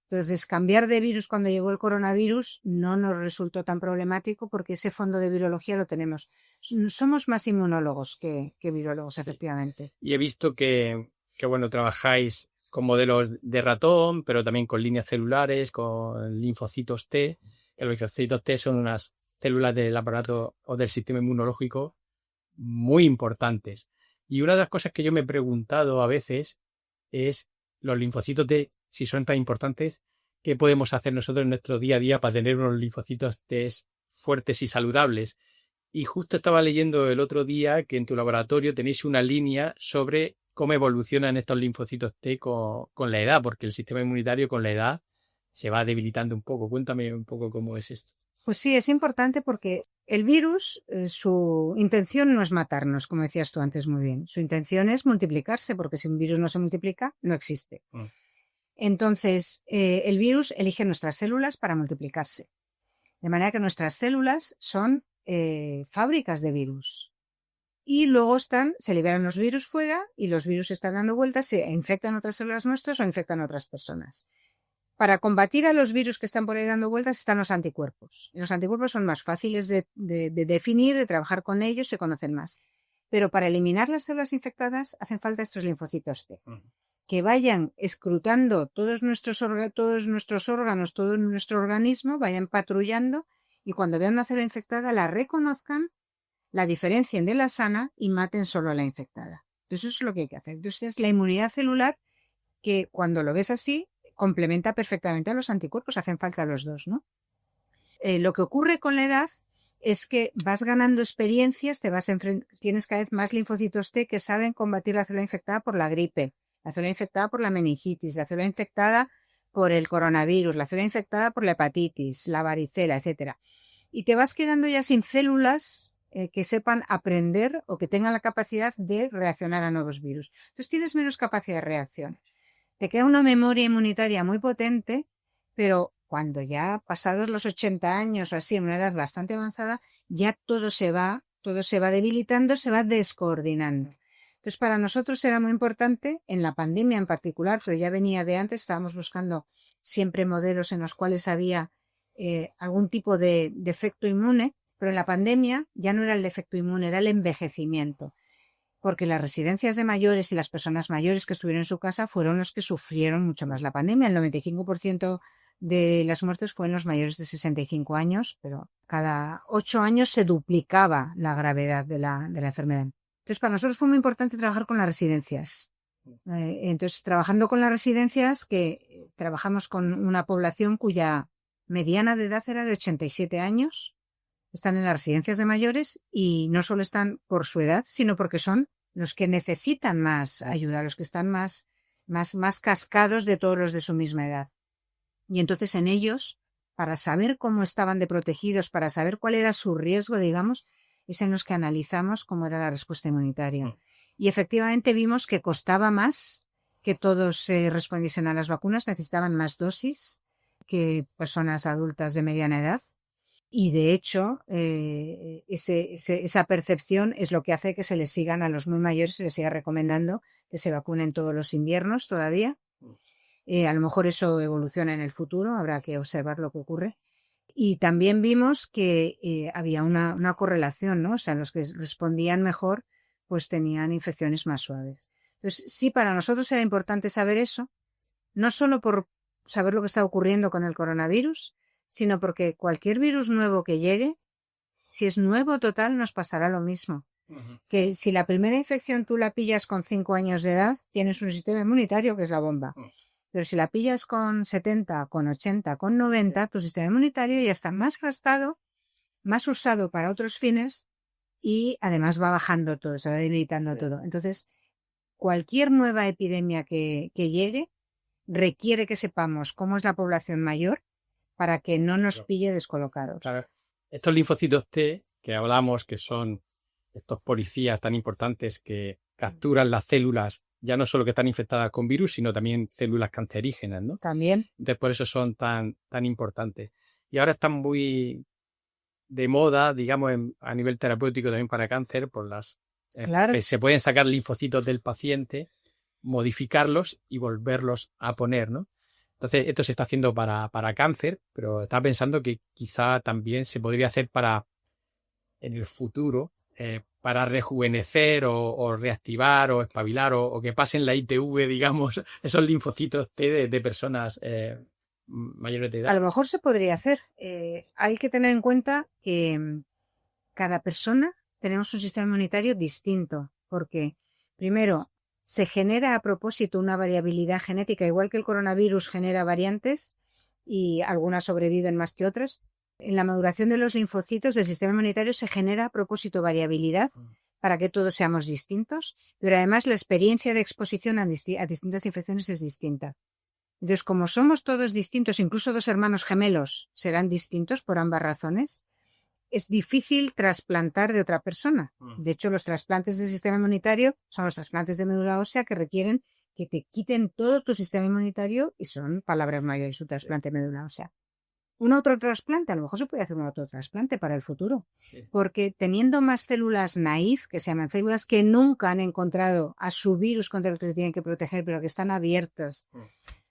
Entonces, cambiar de virus cuando llegó el coronavirus no nos resultó tan problemático porque ese fondo de virología lo tenemos. Somos más inmunólogos que virólogos, efectivamente. Y he visto que bueno, trabajáis con modelos de ratón, pero también con líneas celulares, con linfocitos T. Que los linfocitos T son unas células del aparato o del sistema inmunológico muy importantes. Y una de las cosas que yo me he preguntado a veces es los linfocitos T, si son tan importantes, ¿qué podemos hacer nosotros en nuestro día a día para tener unos linfocitos T fuertes y saludables? Y justo estaba leyendo el otro día que en tu laboratorio tenéis una línea sobre cómo evolucionan estos linfocitos T con la edad, porque el sistema inmunitario con la edad se va debilitando un poco. Cuéntame un poco cómo es esto. Pues sí, es importante porque el virus, su intención no es matarnos, como decías tú antes muy bien. Su intención es multiplicarse, porque si un virus no se multiplica, no existe. Entonces, el virus elige nuestras células para multiplicarse. De manera que nuestras células son fábricas de virus. y luego se liberan los virus fuera y los virus están dando vueltas, se infectan otras células nuestras o infectan a otras personas. Para combatir a los virus que están por ahí dando vueltas están los anticuerpos. Y los anticuerpos son más fáciles de definir, de trabajar con ellos, se conocen más. Pero para eliminar las células infectadas hacen falta estos linfocitos T, que vayan escrutando todos nuestros órganos, todo nuestro organismo, vayan patrullando y cuando vean una célula infectada la reconozcan, la diferencien de la sana y maten solo a la infectada. Entonces eso es lo que hay que hacer. Entonces la inmunidad celular, que cuando lo ves así, complementa perfectamente a los anticuerpos, hacen falta los dos, ¿no? Lo que ocurre con la edad es que vas ganando experiencias, tienes cada vez más linfocitos T que saben combatir la célula infectada por la gripe, la célula infectada por la meningitis, la célula infectada por el coronavirus, la célula infectada por la hepatitis, la varicela, etcétera. Y te vas quedando ya sin células que sepan aprender o que tengan la capacidad de reaccionar a nuevos virus. Entonces tienes menos capacidad de reacción. Te queda una memoria inmunitaria muy potente, pero cuando ya pasados los 80 años o así, en una edad bastante avanzada, ya todo se va debilitando, se va descoordinando. Entonces, para nosotros era muy importante, en la pandemia en particular, pero ya venía de antes, estábamos buscando siempre modelos en los cuales había algún tipo de defecto inmune, pero en la pandemia ya no era el defecto inmune, era el envejecimiento. Porque las residencias de mayores y las personas mayores que estuvieron en su casa fueron los que sufrieron mucho más la pandemia. El 95% de las muertes fueron los mayores de 65 años, pero cada 8 años se duplicaba la gravedad de la enfermedad. Entonces, para nosotros fue muy importante trabajar con las residencias. Entonces, trabajando con las residencias, que trabajamos con una población cuya mediana de edad era de 87 años, están en las residencias de mayores y no solo están por su edad, sino porque son los que necesitan más ayuda, los que están más cascados de todos los de su misma edad. Y entonces en ellos, para saber cómo estaban de protegidos, para saber cuál era su riesgo, digamos, es en los que analizamos cómo era la respuesta inmunitaria. Y efectivamente vimos que costaba más que todos respondiesen a las vacunas, necesitaban más dosis que personas adultas de mediana edad. Y de hecho, esa percepción es lo que hace que se les sigan a los muy mayores, se les siga recomendando que se vacunen todos los inviernos todavía. A lo mejor eso evoluciona en el futuro, habrá que observar lo que ocurre. Y también vimos que había una correlación, ¿no? O sea, los que respondían mejor, pues tenían infecciones más suaves. Entonces, sí, para nosotros era importante saber eso, no solo por saber lo que está ocurriendo con el coronavirus, sino porque cualquier virus nuevo que llegue, si es nuevo total, nos pasará lo mismo. Que si la primera infección tú la pillas con 5 años de edad, tienes un sistema inmunitario que es la bomba. Pero si la pillas con 70, con 80, con 90, tu sistema inmunitario ya está más gastado, más usado para otros fines y además va bajando todo, se va debilitando todo. Entonces, cualquier nueva epidemia que llegue requiere que sepamos cómo es la población mayor para que no nos pille descolocados. Claro. Estos linfocitos T que hablamos, que son estos policías tan importantes que capturan las células, ya no solo que están infectadas con virus, sino también células cancerígenas, ¿no? También. Entonces, por eso son tan importantes. Y ahora están muy de moda, digamos, a nivel terapéutico también para cáncer, por las Claro. que se pueden sacar linfocitos del paciente, modificarlos y volverlos a poner, ¿no? Entonces, esto se está haciendo para cáncer, pero estaba pensando que quizá también se podría hacer en el futuro, para rejuvenecer o reactivar o espabilar o que pasen la ITV, digamos, esos linfocitos T de personas mayores de edad. A lo mejor se podría hacer. Hay que tener en cuenta que cada persona tenemos un sistema inmunitario distinto, porque primero se genera a propósito una variabilidad genética, igual que el coronavirus genera variantes y algunas sobreviven más que otras. En la maduración de los linfocitos del sistema inmunitario se genera a propósito variabilidad para que todos seamos distintos, pero además la experiencia de exposición a distintas infecciones es distinta. Entonces, como somos todos distintos, incluso 2 hermanos gemelos serán distintos por ambas razones, es difícil trasplantar de otra persona. De hecho, los trasplantes del sistema inmunitario son los trasplantes de médula ósea que requieren que te quiten todo tu sistema inmunitario y son palabras mayores, un trasplante de médula ósea. un autotrasplante, a lo mejor se puede hacer un autotrasplante para el futuro, Sí. porque teniendo más células naïf, que se llaman células que nunca han encontrado a su virus contra el que se tienen que proteger, pero que están abiertas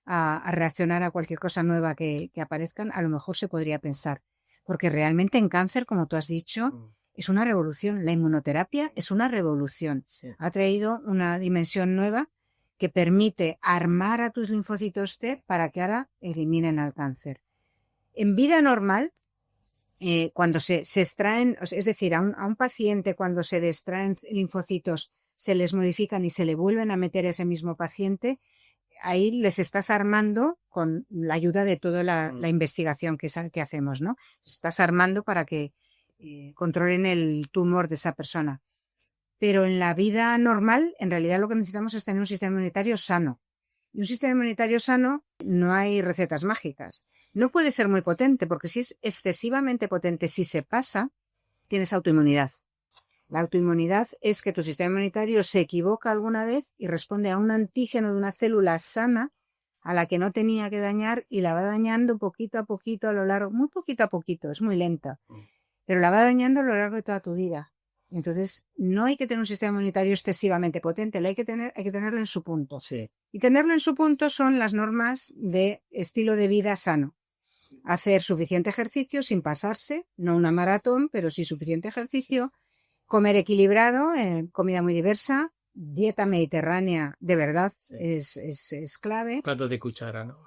a reaccionar a cualquier cosa nueva que aparezcan, a lo mejor se podría pensar. Porque realmente en cáncer, como tú has dicho, es una revolución. La inmunoterapia es una revolución. Sí. Ha traído una dimensión nueva que permite armar a tus linfocitos T para que ahora eliminen al cáncer. En vida normal, cuando se extraen, es decir, a un paciente cuando se le extraen linfocitos, se les modifican y se le vuelven a meter a ese mismo paciente, ahí les estás armando con la ayuda de toda la investigación que hacemos, ¿no? Estás armando para que controlen el tumor de esa persona. Pero en la vida normal, en realidad lo que necesitamos es tener un sistema inmunitario sano. Y un sistema inmunitario sano, no hay recetas mágicas. No puede ser muy potente, porque si es excesivamente potente, si se pasa, tienes autoinmunidad. La autoinmunidad es que tu sistema inmunitario se equivoca alguna vez y responde a un antígeno de una célula sana a la que no tenía que dañar y la va dañando poquito a poquito a lo largo, muy poquito a poquito, es muy lenta, pero la va dañando a lo largo de toda tu vida. Entonces, no hay que tener un sistema inmunitario excesivamente potente, hay que tenerlo en su punto. Sí. Y tenerlo en su punto son las normas de estilo de vida sano. Hacer suficiente ejercicio sin pasarse, no una maratón, pero sí suficiente ejercicio. Comer equilibrado, comida muy diversa, dieta mediterránea de verdad es clave. Platos de cuchara, ¿no?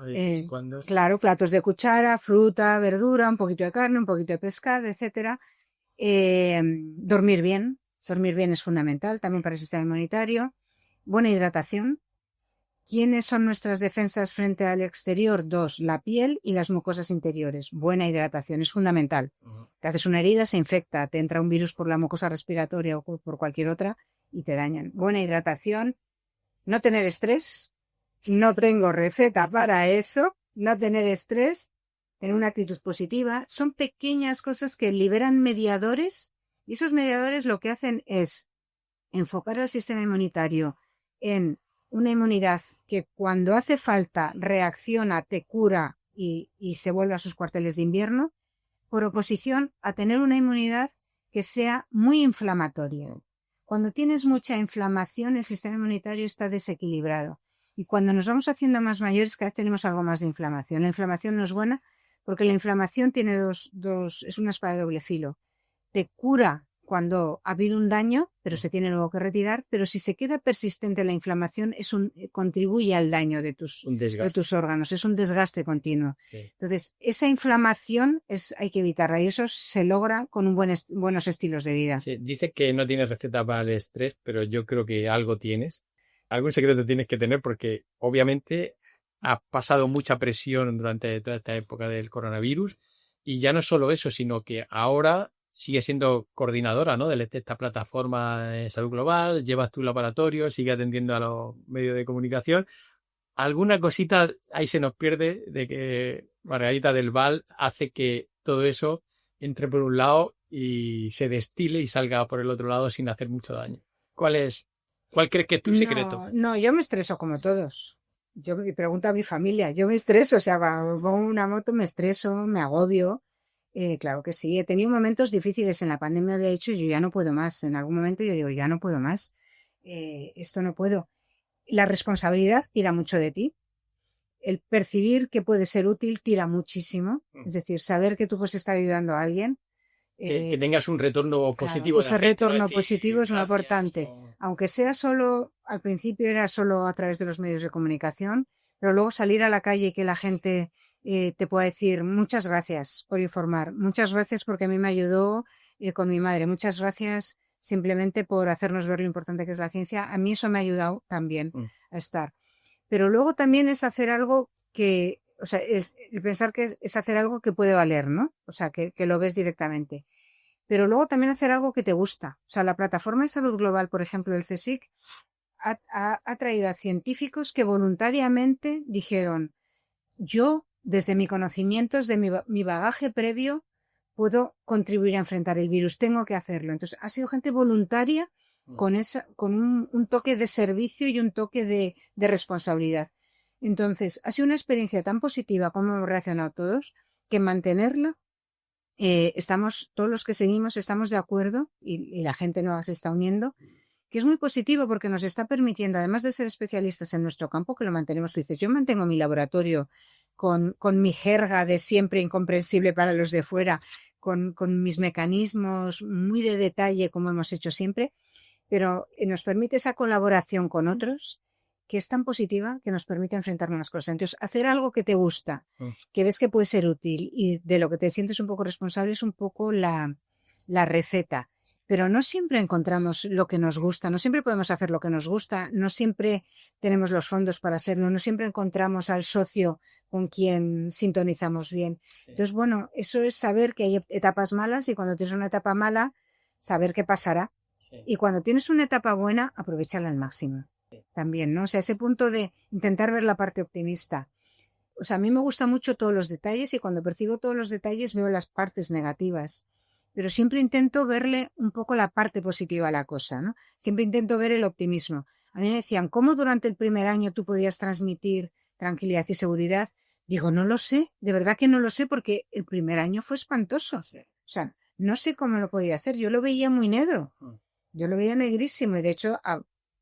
¿Cuándo? Claro, platos de cuchara, fruta, verdura, un poquito de carne, un poquito de pescado, etcétera. Dormir bien es fundamental también para el sistema inmunitario. Buena hidratación. ¿Quiénes son nuestras defensas frente al exterior? 2, la piel y las mucosas interiores. Buena hidratación es fundamental. Te haces una herida, se infecta, te entra un virus por la mucosa respiratoria o por cualquier otra y te dañan. Buena hidratación, no tener estrés, no tengo receta para eso, no tener estrés, tener una actitud positiva. Son pequeñas cosas que liberan mediadores y esos mediadores lo que hacen es enfocar al sistema inmunitario en una inmunidad que cuando hace falta reacciona, te cura y se vuelve a sus cuarteles de invierno, por oposición a tener una inmunidad que sea muy inflamatoria. Cuando tienes mucha inflamación, el sistema inmunitario está desequilibrado. Y cuando nos vamos haciendo más mayores, cada vez tenemos algo más de inflamación. La inflamación no es buena porque la inflamación tiene es una espada de doble filo. Te cura cuando ha habido un daño, pero se tiene luego que retirar, pero si se queda persistente la inflamación, contribuye al daño de tus órganos, es un desgaste continuo. Sí. Entonces, esa inflamación hay que evitarla y eso se logra con buenos estilos de vida. Sí. Dices que no tienes receta para el estrés, pero yo creo que algo tienes. Algún secreto tienes que tener porque obviamente has pasado mucha presión durante toda esta época del coronavirus y ya no solo eso, sino que ahora sigue siendo coordinadora, ¿no? de esta plataforma de salud global, llevas tu laboratorio, sigue atendiendo a los medios de comunicación. Alguna cosita ahí se nos pierde de que Margarita del Val hace que todo eso entre por un lado y se destile y salga por el otro lado sin hacer mucho daño. ¿Cuál crees que es tu secreto? No, yo me estreso como todos. Yo me pregunto a mi familia, yo me estreso, o sea, cuando pongo una moto me estreso, me agobio. Claro que sí, he tenido momentos difíciles en la pandemia, había dicho yo ya no puedo más, en algún momento yo digo ya no puedo más, esto no puedo. La responsabilidad tira mucho de ti, el percibir que puede ser útil tira muchísimo, es decir, saber que tú puedes estar ayudando a alguien. Que tengas un retorno positivo. Claro, ese retorno positivo es muy importante, aunque sea solo, al principio era solo a través de los medios de comunicación, pero luego salir a la calle y que la gente te pueda decir muchas gracias por informar, muchas gracias porque a mí me ayudó con mi madre, muchas gracias simplemente por hacernos ver lo importante que es la ciencia, a mí eso me ha ayudado también a estar. Pero luego también es hacer algo que, o sea, el pensar que es hacer algo que puede valer, ¿no? O sea, que lo ves directamente. Pero luego también hacer algo que te gusta. O sea, la plataforma de salud global, por ejemplo, el CSIC, ha traído a científicos que voluntariamente dijeron, yo, desde mi conocimientos, de mi bagaje previo, puedo contribuir a enfrentar el virus, tengo que hacerlo. Entonces, ha sido gente voluntaria con un toque de servicio y un toque de responsabilidad. Entonces, ha sido una experiencia tan positiva como hemos reaccionado todos, que mantenerla. Todos los que seguimos estamos de acuerdo y la gente nueva se está uniendo, que es muy positivo porque nos está permitiendo, además de ser especialistas en nuestro campo, que lo mantenemos felices. Yo mantengo mi laboratorio con mi jerga de siempre incomprensible para los de fuera, con mis mecanismos muy de detalle, como hemos hecho siempre, pero nos permite esa colaboración con otros que es tan positiva que nos permite enfrentarnos a las cosas. Entonces, hacer algo que te gusta, que ves que puede ser útil y de lo que te sientes un poco responsable es un poco la receta. Pero no siempre encontramos lo que nos gusta, no siempre podemos hacer lo que nos gusta, no siempre tenemos los fondos para hacerlo, no siempre encontramos al socio con quien sintonizamos bien. Sí. Entonces, bueno, eso es saber que hay etapas malas y cuando tienes una etapa mala, saber qué pasará. Sí. Y cuando tienes una etapa buena, aprovecharla al máximo. Sí. También, ¿no? O sea, ese punto de intentar ver la parte optimista. O sea, a mí me gustan mucho todos los detalles y cuando percibo todos los detalles veo las partes negativas. Pero siempre intento verle un poco la parte positiva a la cosa, ¿no? Siempre intento ver el optimismo. A mí me decían, ¿cómo durante el primer año tú podías transmitir tranquilidad y seguridad? Digo, no lo sé, de verdad que no lo sé porque el primer año fue espantoso. Sí. O sea, no sé cómo lo podía hacer, yo lo veía muy negro, yo lo veía negrísimo y de hecho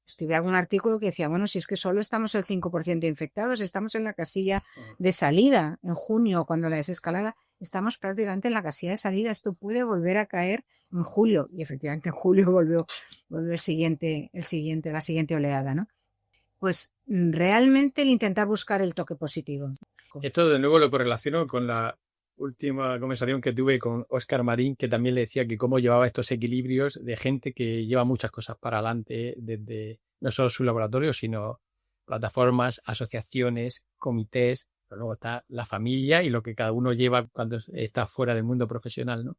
escribí algún artículo que decía, bueno, si es que solo estamos el 5% infectados, estamos en la casilla de salida en junio cuando la desescalada. Estamos prácticamente en la casilla de salida. Esto puede volver a caer en julio. Y efectivamente en julio volvió la siguiente oleada, ¿no? Pues realmente el intentar buscar el toque positivo. Esto de nuevo lo correlaciono con la última conversación que tuve con Óscar Marín, que también le decía que cómo llevaba estos equilibrios de gente que lleva muchas cosas para adelante desde no solo su laboratorio, sino plataformas, asociaciones, comités. Pero luego está la familia y lo que cada uno lleva cuando está fuera del mundo profesional, ¿no?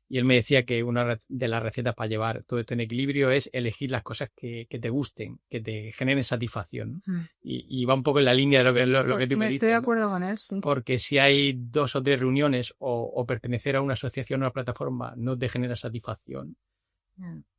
Y él me decía que una de las recetas para llevar todo esto en equilibrio es elegir las cosas que te gusten, que te generen satisfacción, ¿no? Y va un poco en la línea de lo que tú me dices. Estoy de acuerdo, ¿no? Con él, sí. Porque si hay 2 o 3 reuniones o pertenecer a una asociación o una plataforma no te genera satisfacción,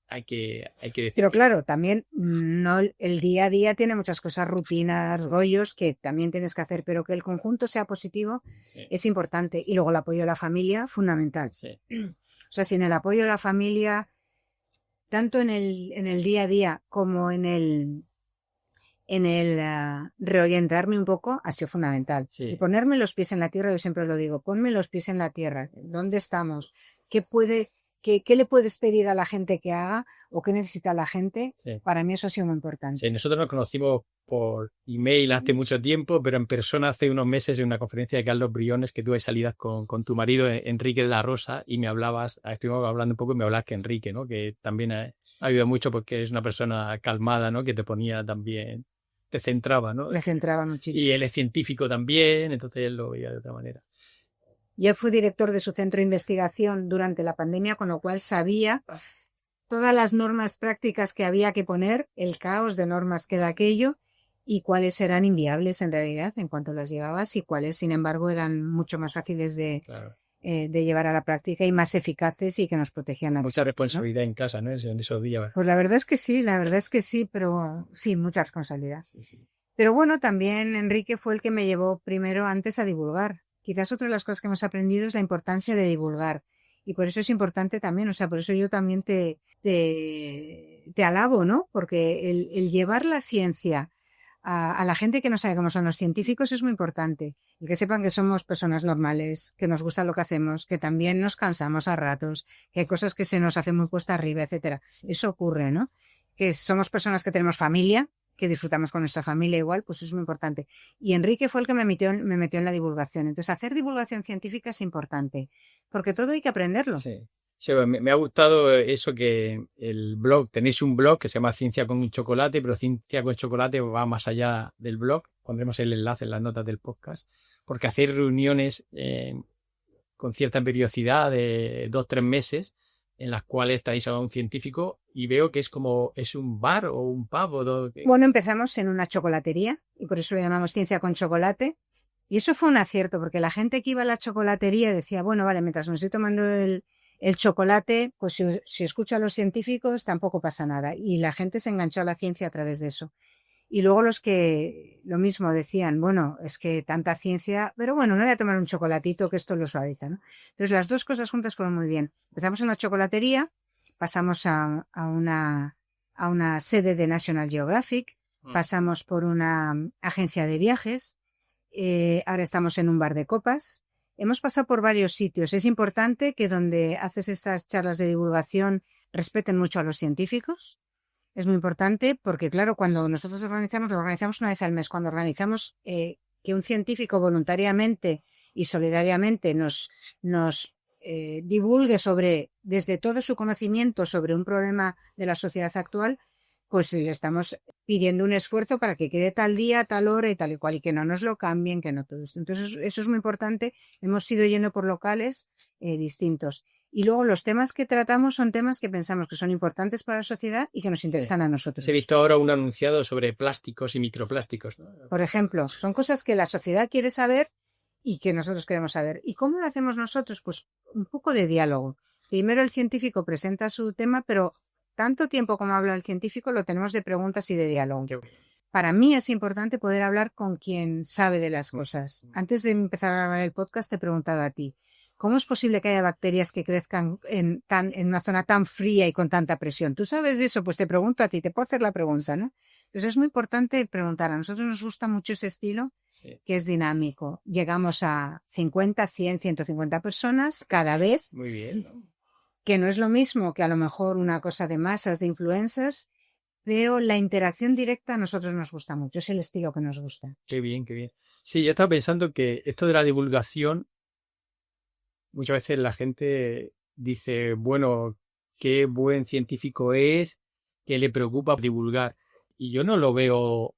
hay que decir. Pero claro, también no el día a día tiene muchas cosas, rutinas, rollos que también tienes que hacer, pero que el conjunto sea positivo es importante. Y luego el apoyo de la familia, fundamental. Sí. O sea, sin el apoyo de la familia, tanto en el día a día como en el reorientarme un poco, ha sido fundamental. Sí. Y ponerme los pies en la tierra, yo siempre lo digo, ponme los pies en la tierra. ¿Dónde estamos? ¿Qué le puedes pedir a la gente que haga o qué necesita la gente? Sí. Para mí eso ha sido muy importante. Sí, nosotros nos conocimos por email hace mucho tiempo, pero en persona hace unos meses en una conferencia de Carlos Briones que tuve salidas con tu marido Enrique de la Rosa y me hablabas, estuvimos hablando un poco y me hablabas que Enrique, ¿no? Que también ha ayudado mucho porque es una persona calmada, ¿no? Que te ponía también, te centraba, ¿no? Me centraba muchísimo. Y él es científico también, entonces él lo veía de otra manera. Y él fue director de su centro de investigación durante la pandemia, con lo cual sabía todas las normas prácticas que había que poner, el caos de normas que era aquello, y cuáles eran inviables en realidad en cuanto las llevabas y cuáles, sin embargo, eran mucho más fáciles de llevar a la práctica y más eficaces y que nos protegían a mucha todos, responsabilidad, ¿no? En casa, ¿no? En esos días. Pues la verdad es que sí, pero sí, mucha responsabilidad. Sí. Pero bueno, también Enrique fue el que me llevó primero antes a divulgar. Quizás otra de las cosas que hemos aprendido es la importancia de divulgar. Y por eso es importante también, o sea, por eso yo también te alabo, ¿no? Porque el llevar la ciencia a la gente que no sabe cómo son los científicos es muy importante. Y que sepan que somos personas normales, que nos gusta lo que hacemos, que también nos cansamos a ratos, que hay cosas que se nos hacen muy cuesta arriba, etcétera. Eso ocurre, ¿no? Que somos personas que tenemos familia, que disfrutamos con nuestra familia igual, pues eso es muy importante. Y Enrique fue el que me metió en la divulgación. Entonces, hacer divulgación científica es importante, porque todo hay que aprenderlo. Sí. Sí, me ha gustado eso que el blog, tenéis un blog que se llama Ciencia con Chocolate, pero Ciencia con Chocolate va más allá del blog. Pondremos el enlace en las notas del podcast, porque hacer reuniones con cierta periodicidad de 2-3 meses, en las cuales traéis a un científico y veo que es un bar o un pub. Bueno, empezamos en una chocolatería y por eso lo llamamos Ciencia con Chocolate. Y eso fue un acierto, porque la gente que iba a la chocolatería decía, bueno, vale, mientras me estoy tomando el chocolate, pues si escucho a los científicos tampoco pasa nada. Y la gente se enganchó a la ciencia a través de eso. Y luego los que lo mismo decían, bueno, es que tanta ciencia, pero bueno, no voy a tomar un chocolatito que esto lo suaviza, ¿no? Entonces las dos cosas juntas fueron muy bien. Empezamos en la chocolatería, pasamos a una sede de National Geographic, pasamos por una agencia de viajes, ahora estamos en un bar de copas. Hemos pasado por varios sitios. Es importante que donde haces estas charlas de divulgación respeten mucho a los científicos. Es muy importante porque, claro, cuando nosotros lo organizamos una vez al mes. Cuando organizamos que un científico voluntariamente y solidariamente nos divulgue desde todo su conocimiento sobre un problema de la sociedad actual, pues le estamos pidiendo un esfuerzo para que quede tal día, tal hora y tal y cual, y que no nos lo cambien, que no todo esto. Entonces, eso es muy importante. Hemos ido yendo por locales distintos. Y luego los temas que tratamos son temas que pensamos que son importantes para la sociedad y que nos interesan a nosotros. He visto ahora un anunciado sobre plásticos y microplásticos, ¿no? Por ejemplo, son cosas que la sociedad quiere saber y que nosotros queremos saber. ¿Y cómo lo hacemos nosotros? Pues un poco de diálogo. Primero el científico presenta su tema, pero tanto tiempo como habla el científico lo tenemos de preguntas y de diálogo. Para mí es importante poder hablar con quien sabe de las cosas. Antes de empezar a grabar el podcast te he preguntado a ti, ¿cómo es posible que haya bacterias que crezcan en una zona tan fría y con tanta presión? ¿Tú sabes de eso? Pues te pregunto a ti, te puedo hacer la pregunta, ¿no? Entonces es muy importante preguntar. A nosotros nos gusta mucho ese estilo, que es dinámico. Llegamos a 50, 100, 150 personas cada vez. Muy bien, ¿no? Que no es lo mismo que a lo mejor una cosa de masas, de influencers, pero la interacción directa a nosotros nos gusta mucho. Es el estilo que nos gusta. Qué bien, qué bien. Sí, yo estaba pensando que esto de la divulgación, muchas veces la gente dice, bueno, qué buen científico es, que le preocupa divulgar. Y yo no lo veo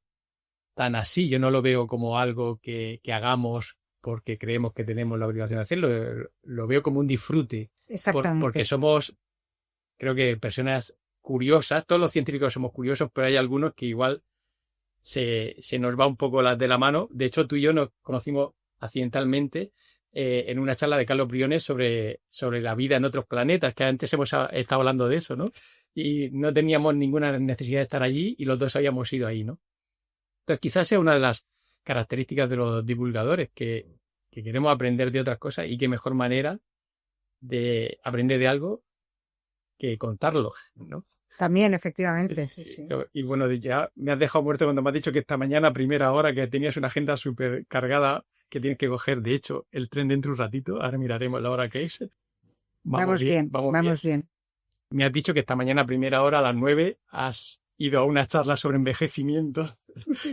tan así, yo no lo veo como algo que hagamos porque creemos que tenemos la obligación de hacerlo, lo veo como un disfrute. Exactamente. Porque somos, creo que personas curiosas, todos los científicos somos curiosos, pero hay algunos que igual se nos va un poco las de la mano. De hecho, tú y yo nos conocimos accidentalmente en una charla de Carlos Briones sobre la vida en otros planetas, que antes hemos estado hablando de eso, ¿no? Y no teníamos ninguna necesidad de estar allí y los dos habíamos ido ahí, ¿no? Entonces quizás sea una de las características de los divulgadores, que queremos aprender de otras cosas y qué mejor manera de aprender de algo que contarlo, ¿no? También, efectivamente, sí. Y bueno, ya me has dejado muerto cuando me has dicho que esta mañana a primera hora que tenías una agenda súper cargada que tienes que coger, de hecho, el tren dentro de un ratito. Ahora miraremos la hora que es. Vamos bien. Me has dicho que esta mañana a primera hora a las 9 has ido a una charla sobre envejecimiento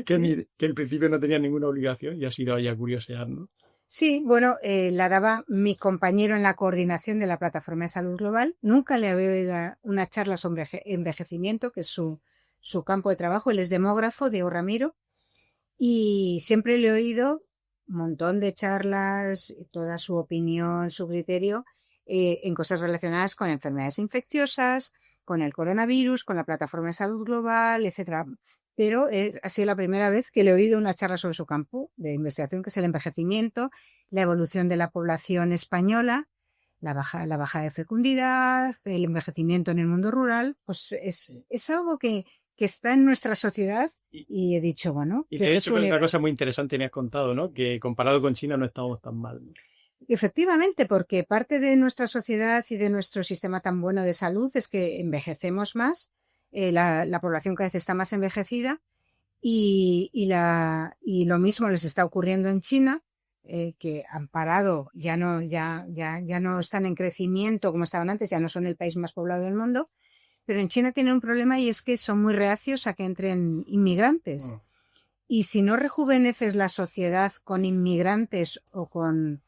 que al principio no tenía ninguna obligación y has ido ahí a curiosear, ¿no? Sí, bueno, la daba mi compañero en la coordinación de la Plataforma de Salud Global. Nunca le había oído una charla sobre envejecimiento, que es su campo de trabajo. Él es demógrafo, Diego Ramiro, y siempre le he oído un montón de charlas, toda su opinión, su criterio en cosas relacionadas con enfermedades infecciosas, con el coronavirus, con la Plataforma de Salud Global, etcétera. Pero ha sido la primera vez que le he oído una charla sobre su campo de investigación, que es el envejecimiento, la evolución de la población española, la baja de fecundidad, el envejecimiento en el mundo rural. Pues es algo que está en nuestra sociedad y he dicho, bueno... Y de hecho, una cosa muy interesante me has contado, ¿no? Que comparado con China no estamos tan mal, ¿no? Efectivamente, porque parte de nuestra sociedad y de nuestro sistema tan bueno de salud es que envejecemos más. La población cada vez está más envejecida y lo mismo les está ocurriendo en China, que han parado, ya no están en crecimiento como estaban antes, ya no son el país más poblado del mundo, pero en China tienen un problema y es que son muy reacios a que entren inmigrantes. Y si no rejuveneces la sociedad con inmigrantes o con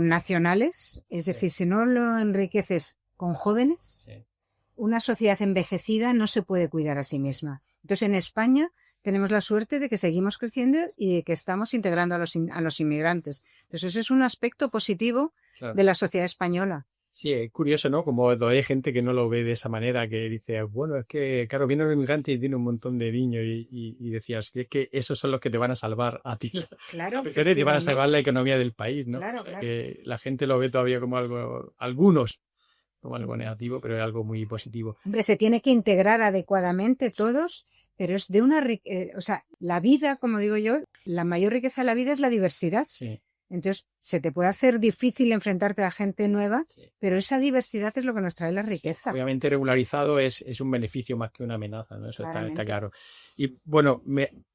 nacionales, es decir, si no lo enriqueces con jóvenes, una sociedad envejecida no se puede cuidar a sí misma. Entonces, en España tenemos la suerte de que seguimos creciendo y de que estamos integrando a los inmigrantes. Entonces, ese es un aspecto positivo de la sociedad española. Sí, es curioso, ¿no? Como hay gente que no lo ve de esa manera, que dice, bueno, es que, claro, viene un inmigrante y tiene un montón de niños y decías, es que esos son los que te van a salvar a ti. Claro. Pero te van a salvar la economía del país, ¿no? Claro. Que la gente lo ve todavía como algo, algunos, como algo negativo, pero es algo muy positivo. Hombre, se tiene que integrar adecuadamente todos, pero es de una o sea, la vida, como digo yo, la mayor riqueza de la vida es la diversidad. Sí. Entonces, se te puede hacer difícil enfrentarte a gente nueva, Sí. pero esa diversidad es lo que nos trae la riqueza. Obviamente regularizado es un beneficio más que una amenaza, ¿no? Eso está claro. Y bueno,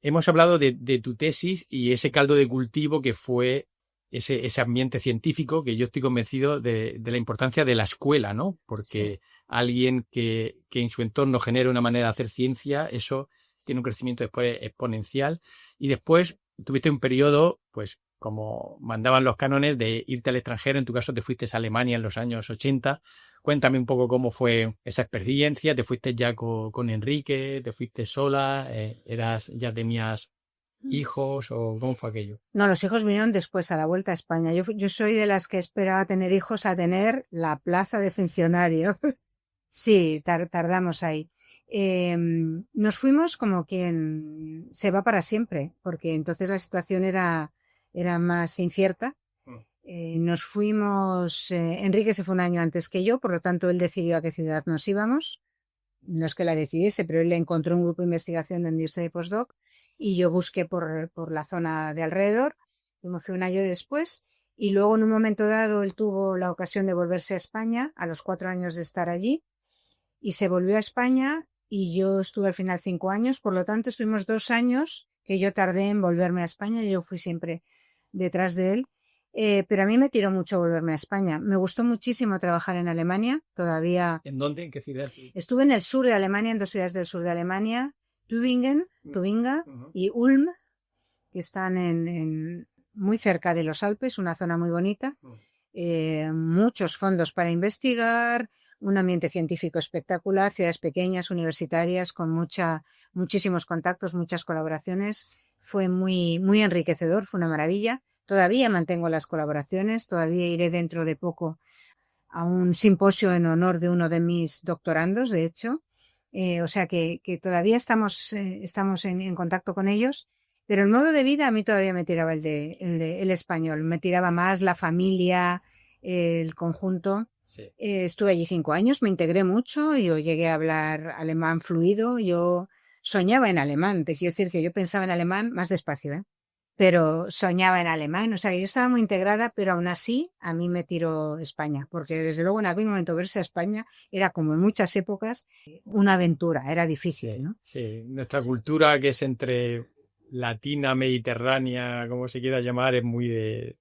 hemos hablado de tu tesis y ese caldo de cultivo que fue ese ambiente científico, que yo estoy convencido de la importancia de la escuela, ¿no? Porque alguien que en su entorno genere una manera de hacer ciencia, eso tiene un crecimiento después exponencial. Y después tuviste un periodo, pues, como mandaban los cánones, de irte al extranjero. En tu caso te fuiste a Alemania en los años 80. Cuéntame un poco cómo fue esa experiencia. ¿Te fuiste ya con Enrique? ¿Te fuiste sola? ¿Ya tenías hijos o cómo fue aquello? No, los hijos vinieron después, a la vuelta a España. Yo soy de las que esperaba tener hijos a tener la plaza de funcionario. Sí, tardamos ahí. Nos fuimos como quien se va para siempre, porque entonces la situación era más incierta. Nos fuimos, Enrique se fue un año antes que yo, por lo tanto él decidió a qué ciudad nos íbamos. No es que la decidiese, pero él le encontró un grupo de investigación donde irse de postdoc y yo busqué por la zona de alrededor. Me fui un año después y luego en un momento dado él tuvo la ocasión de volverse a España a los 4 años de estar allí y se volvió a España y yo estuve al final 5 años, por lo tanto estuvimos 2 años que yo tardé en volverme a España y yo fui siempre detrás de él. Pero a mí me tiró mucho volverme a España. Me gustó muchísimo trabajar en Alemania, todavía. ¿En dónde? ¿En qué ciudad? Estuve en el sur de Alemania, en 2 ciudades del sur de Alemania, Tübingen y Ulm, que están muy cerca de los Alpes, una zona muy bonita. Muchos fondos para investigar, un ambiente científico espectacular, ciudades pequeñas, universitarias, con muchísimos contactos, muchas colaboraciones. Fue muy, muy enriquecedor, fue una maravilla. Todavía mantengo las colaboraciones, todavía iré dentro de poco a un simposio en honor de uno de mis doctorandos, de hecho. O sea que todavía estamos en contacto con ellos, pero el modo de vida a mí todavía me tiraba el español, me tiraba más la familia, el conjunto. Sí. Estuve allí 5 años, me integré mucho, yo llegué a hablar alemán fluido, yo soñaba en alemán, te quiero decir que yo pensaba en alemán más despacio, pero soñaba en alemán, o sea que yo estaba muy integrada, pero aún así a mí me tiró España, porque desde luego en aquel momento verse a España era, como en muchas épocas, una aventura, era difícil, ¿no? Sí, nuestra cultura, que es entre latina, mediterránea, como se quiera llamar, es muy de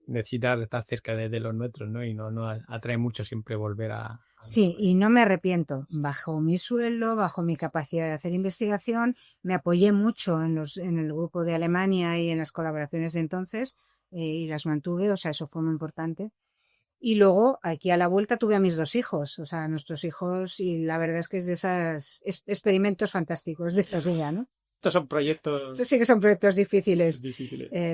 necesitar estar cerca de los nuestros, ¿no? Y no atrae mucho siempre volver a Sí, y no me arrepiento. Bajo mi sueldo, bajo mi capacidad de hacer investigación, me apoyé mucho en el grupo de Alemania y en las colaboraciones de entonces, y las mantuve, o sea, eso fue muy importante. Y luego, aquí a la vuelta, tuve a mis 2 hijos, o sea, nuestros hijos, y la verdad es que es de esos experimentos fantásticos de la vida, ¿no? Estos son proyectos... Eso sí que son proyectos difíciles.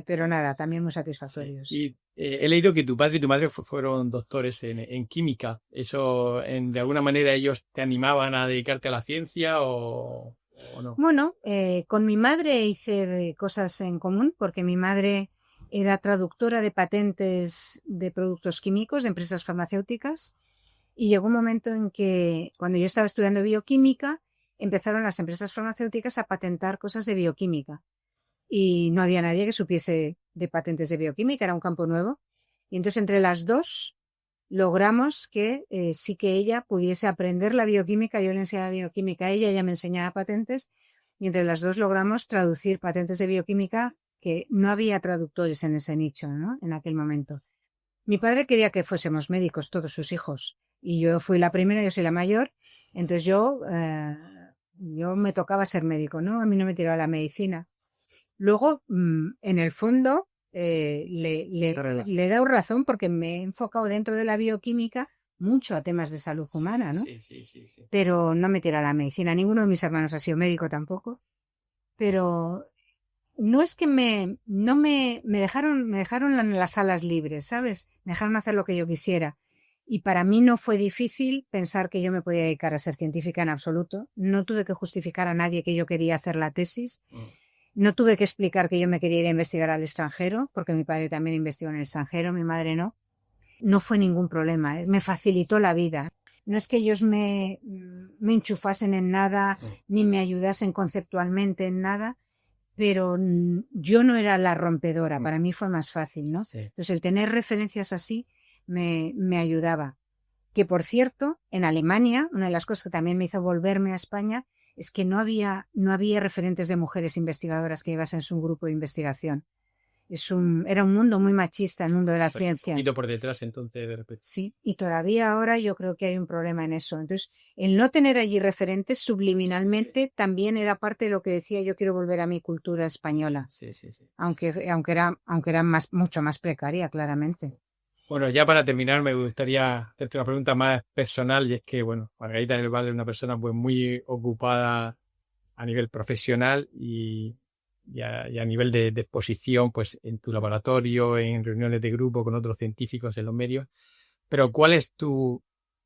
Pero nada, también muy satisfactorios. Sí. Y he leído que tu padre y tu madre fueron doctores en química. ¿Eso, de alguna manera, ellos te animaban a dedicarte a la ciencia o no? Bueno, con mi madre hice cosas en común, porque mi madre era traductora de patentes de productos químicos de empresas farmacéuticas, y llegó un momento en que, cuando yo estaba estudiando bioquímica, empezaron las empresas farmacéuticas a patentar cosas de bioquímica y no había nadie que supiese de patentes de bioquímica, era un campo nuevo. Y entonces entre las dos logramos que sí que ella pudiese aprender la bioquímica, yo le enseñaba bioquímica a ella me enseñaba patentes, y entre las dos logramos traducir patentes de bioquímica, que no había traductores en ese nicho, ¿no? En aquel momento. Mi padre quería que fuésemos médicos, todos sus hijos, y yo fui la primera, yo soy la mayor, entonces yo me tocaba ser médico, ¿no? A mí no me tiraba la medicina. Luego, en el fondo, le he dado razón, porque me he enfocado dentro de la bioquímica mucho a temas de salud humana, ¿no? Sí. Pero no me tira la medicina. Ninguno de mis hermanos ha sido médico tampoco. Pero no es que me dejaron las alas libres, ¿sabes? Me dejaron hacer lo que yo quisiera. Y para mí no fue difícil pensar que yo me podía dedicar a ser científica en absoluto. No tuve que justificar a nadie que yo quería hacer la tesis. No tuve que explicar que yo me quería ir a investigar al extranjero, porque mi padre también investigó en el extranjero, mi madre no. No fue ningún problema, me facilitó la vida. no es que ellos me enchufasen en nada, ni me ayudasen conceptualmente en nada, pero yo no era la rompedora, para mí fue más fácil, ¿no? Sí. Entonces el tener referencias así me ayudaba. Que por cierto, en Alemania, una de las cosas que también me hizo volverme a España es que no había referentes de mujeres investigadoras que llevasen su grupo de investigación. Era un mundo muy machista, el mundo de la ciencia. Un poquito por detrás, entonces, de repente. Sí, y todavía ahora yo creo que hay un problema en eso. Entonces, el no tener allí referentes subliminalmente también era parte de lo que decía yo quiero volver a mi cultura española. Sí. Aunque era mucho más precaria, claramente. Bueno, ya para terminar me gustaría hacerte una pregunta más personal y es que, bueno, Margarita del Val es una persona pues muy ocupada a nivel profesional y a nivel de exposición pues en tu laboratorio, en reuniones de grupo con otros científicos en los medios. Pero ¿cuál es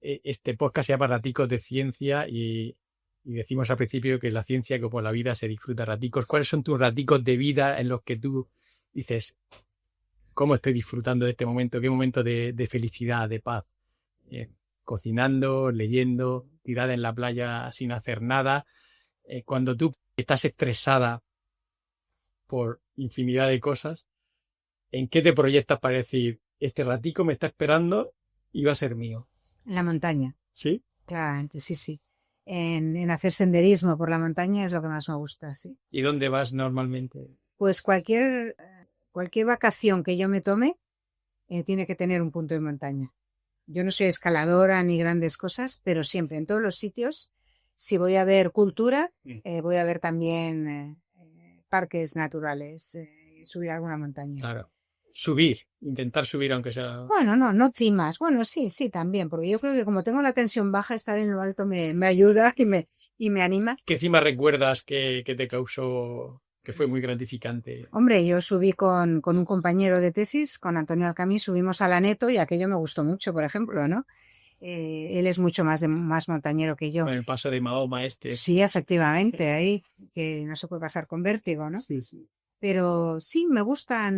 este podcast se llama Raticos de Ciencia y decimos al principio que la ciencia como la vida se disfruta a raticos? ¿Cuáles son tus raticos de vida en los que tú dices cómo estoy disfrutando de este momento? ¿Qué momento de felicidad, de paz? Cocinando, leyendo, tirada en la playa sin hacer nada. Cuando tú estás estresada por infinidad de cosas, ¿en qué te proyectas para decir, este ratico me está esperando y va a ser mío? En la montaña. ¿Sí? Claramente, sí. En hacer senderismo por la montaña es lo que más me gusta, sí. ¿Y dónde vas normalmente? Pues cualquier vacación que yo me tome tiene que tener un punto de montaña. Yo no soy escaladora ni grandes cosas, pero siempre, en todos los sitios, si voy a ver cultura, voy a ver también parques naturales, subir a alguna montaña. Claro. Intentar subir aunque sea... Bueno, no cimas. Bueno, sí, también, porque yo creo que como tengo la tensión baja, estar en lo alto me ayuda y me anima. ¿Qué cima recuerdas que te causó, que fue muy gratificante? Hombre, yo subí con un compañero de tesis, con Antonio Alcamí, subimos a la Neto y aquello me gustó mucho, por ejemplo, ¿no? Él es mucho más montañero que yo. Con el paso de Mahoma Sí, efectivamente, ahí, que no se puede pasar con vértigo, ¿no? Sí. Pero sí, me gusta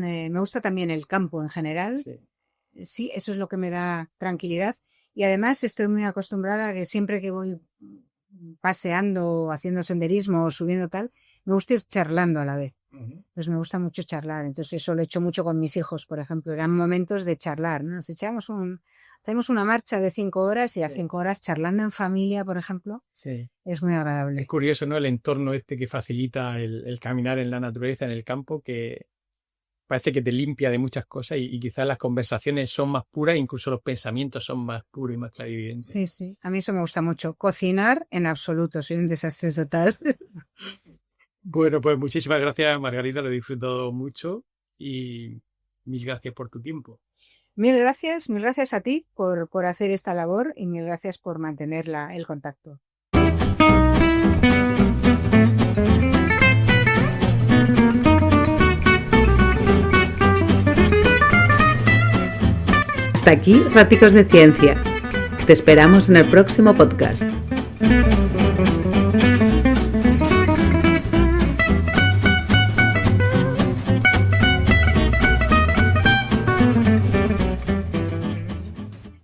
también el campo en general. Sí, eso es lo que me da tranquilidad. Y además estoy muy acostumbrada a que siempre que voy paseando, haciendo senderismo o subiendo tal, me gusta ir charlando a la vez. Pues me gusta mucho charlar. Entonces eso lo he hecho mucho con mis hijos, por ejemplo. Eran momentos de charlar, ¿no? Hacemos una marcha de 5 horas y a 5 horas charlando en familia, por ejemplo. Sí. Es muy agradable. Es curioso, ¿no? El entorno que facilita el caminar en la naturaleza, en el campo, que parece que te limpia de muchas cosas y quizás las conversaciones son más puras, incluso los pensamientos son más puros y más clarividentes. Sí. A mí eso me gusta mucho. Cocinar, en absoluto. Soy un desastre total. Bueno, pues muchísimas gracias, Margarita. Lo he disfrutado mucho y mil gracias por tu tiempo. Mil gracias a ti por hacer esta labor y mil gracias por mantener el contacto. Hasta aquí Raticos de Ciencia. Te esperamos en el próximo podcast.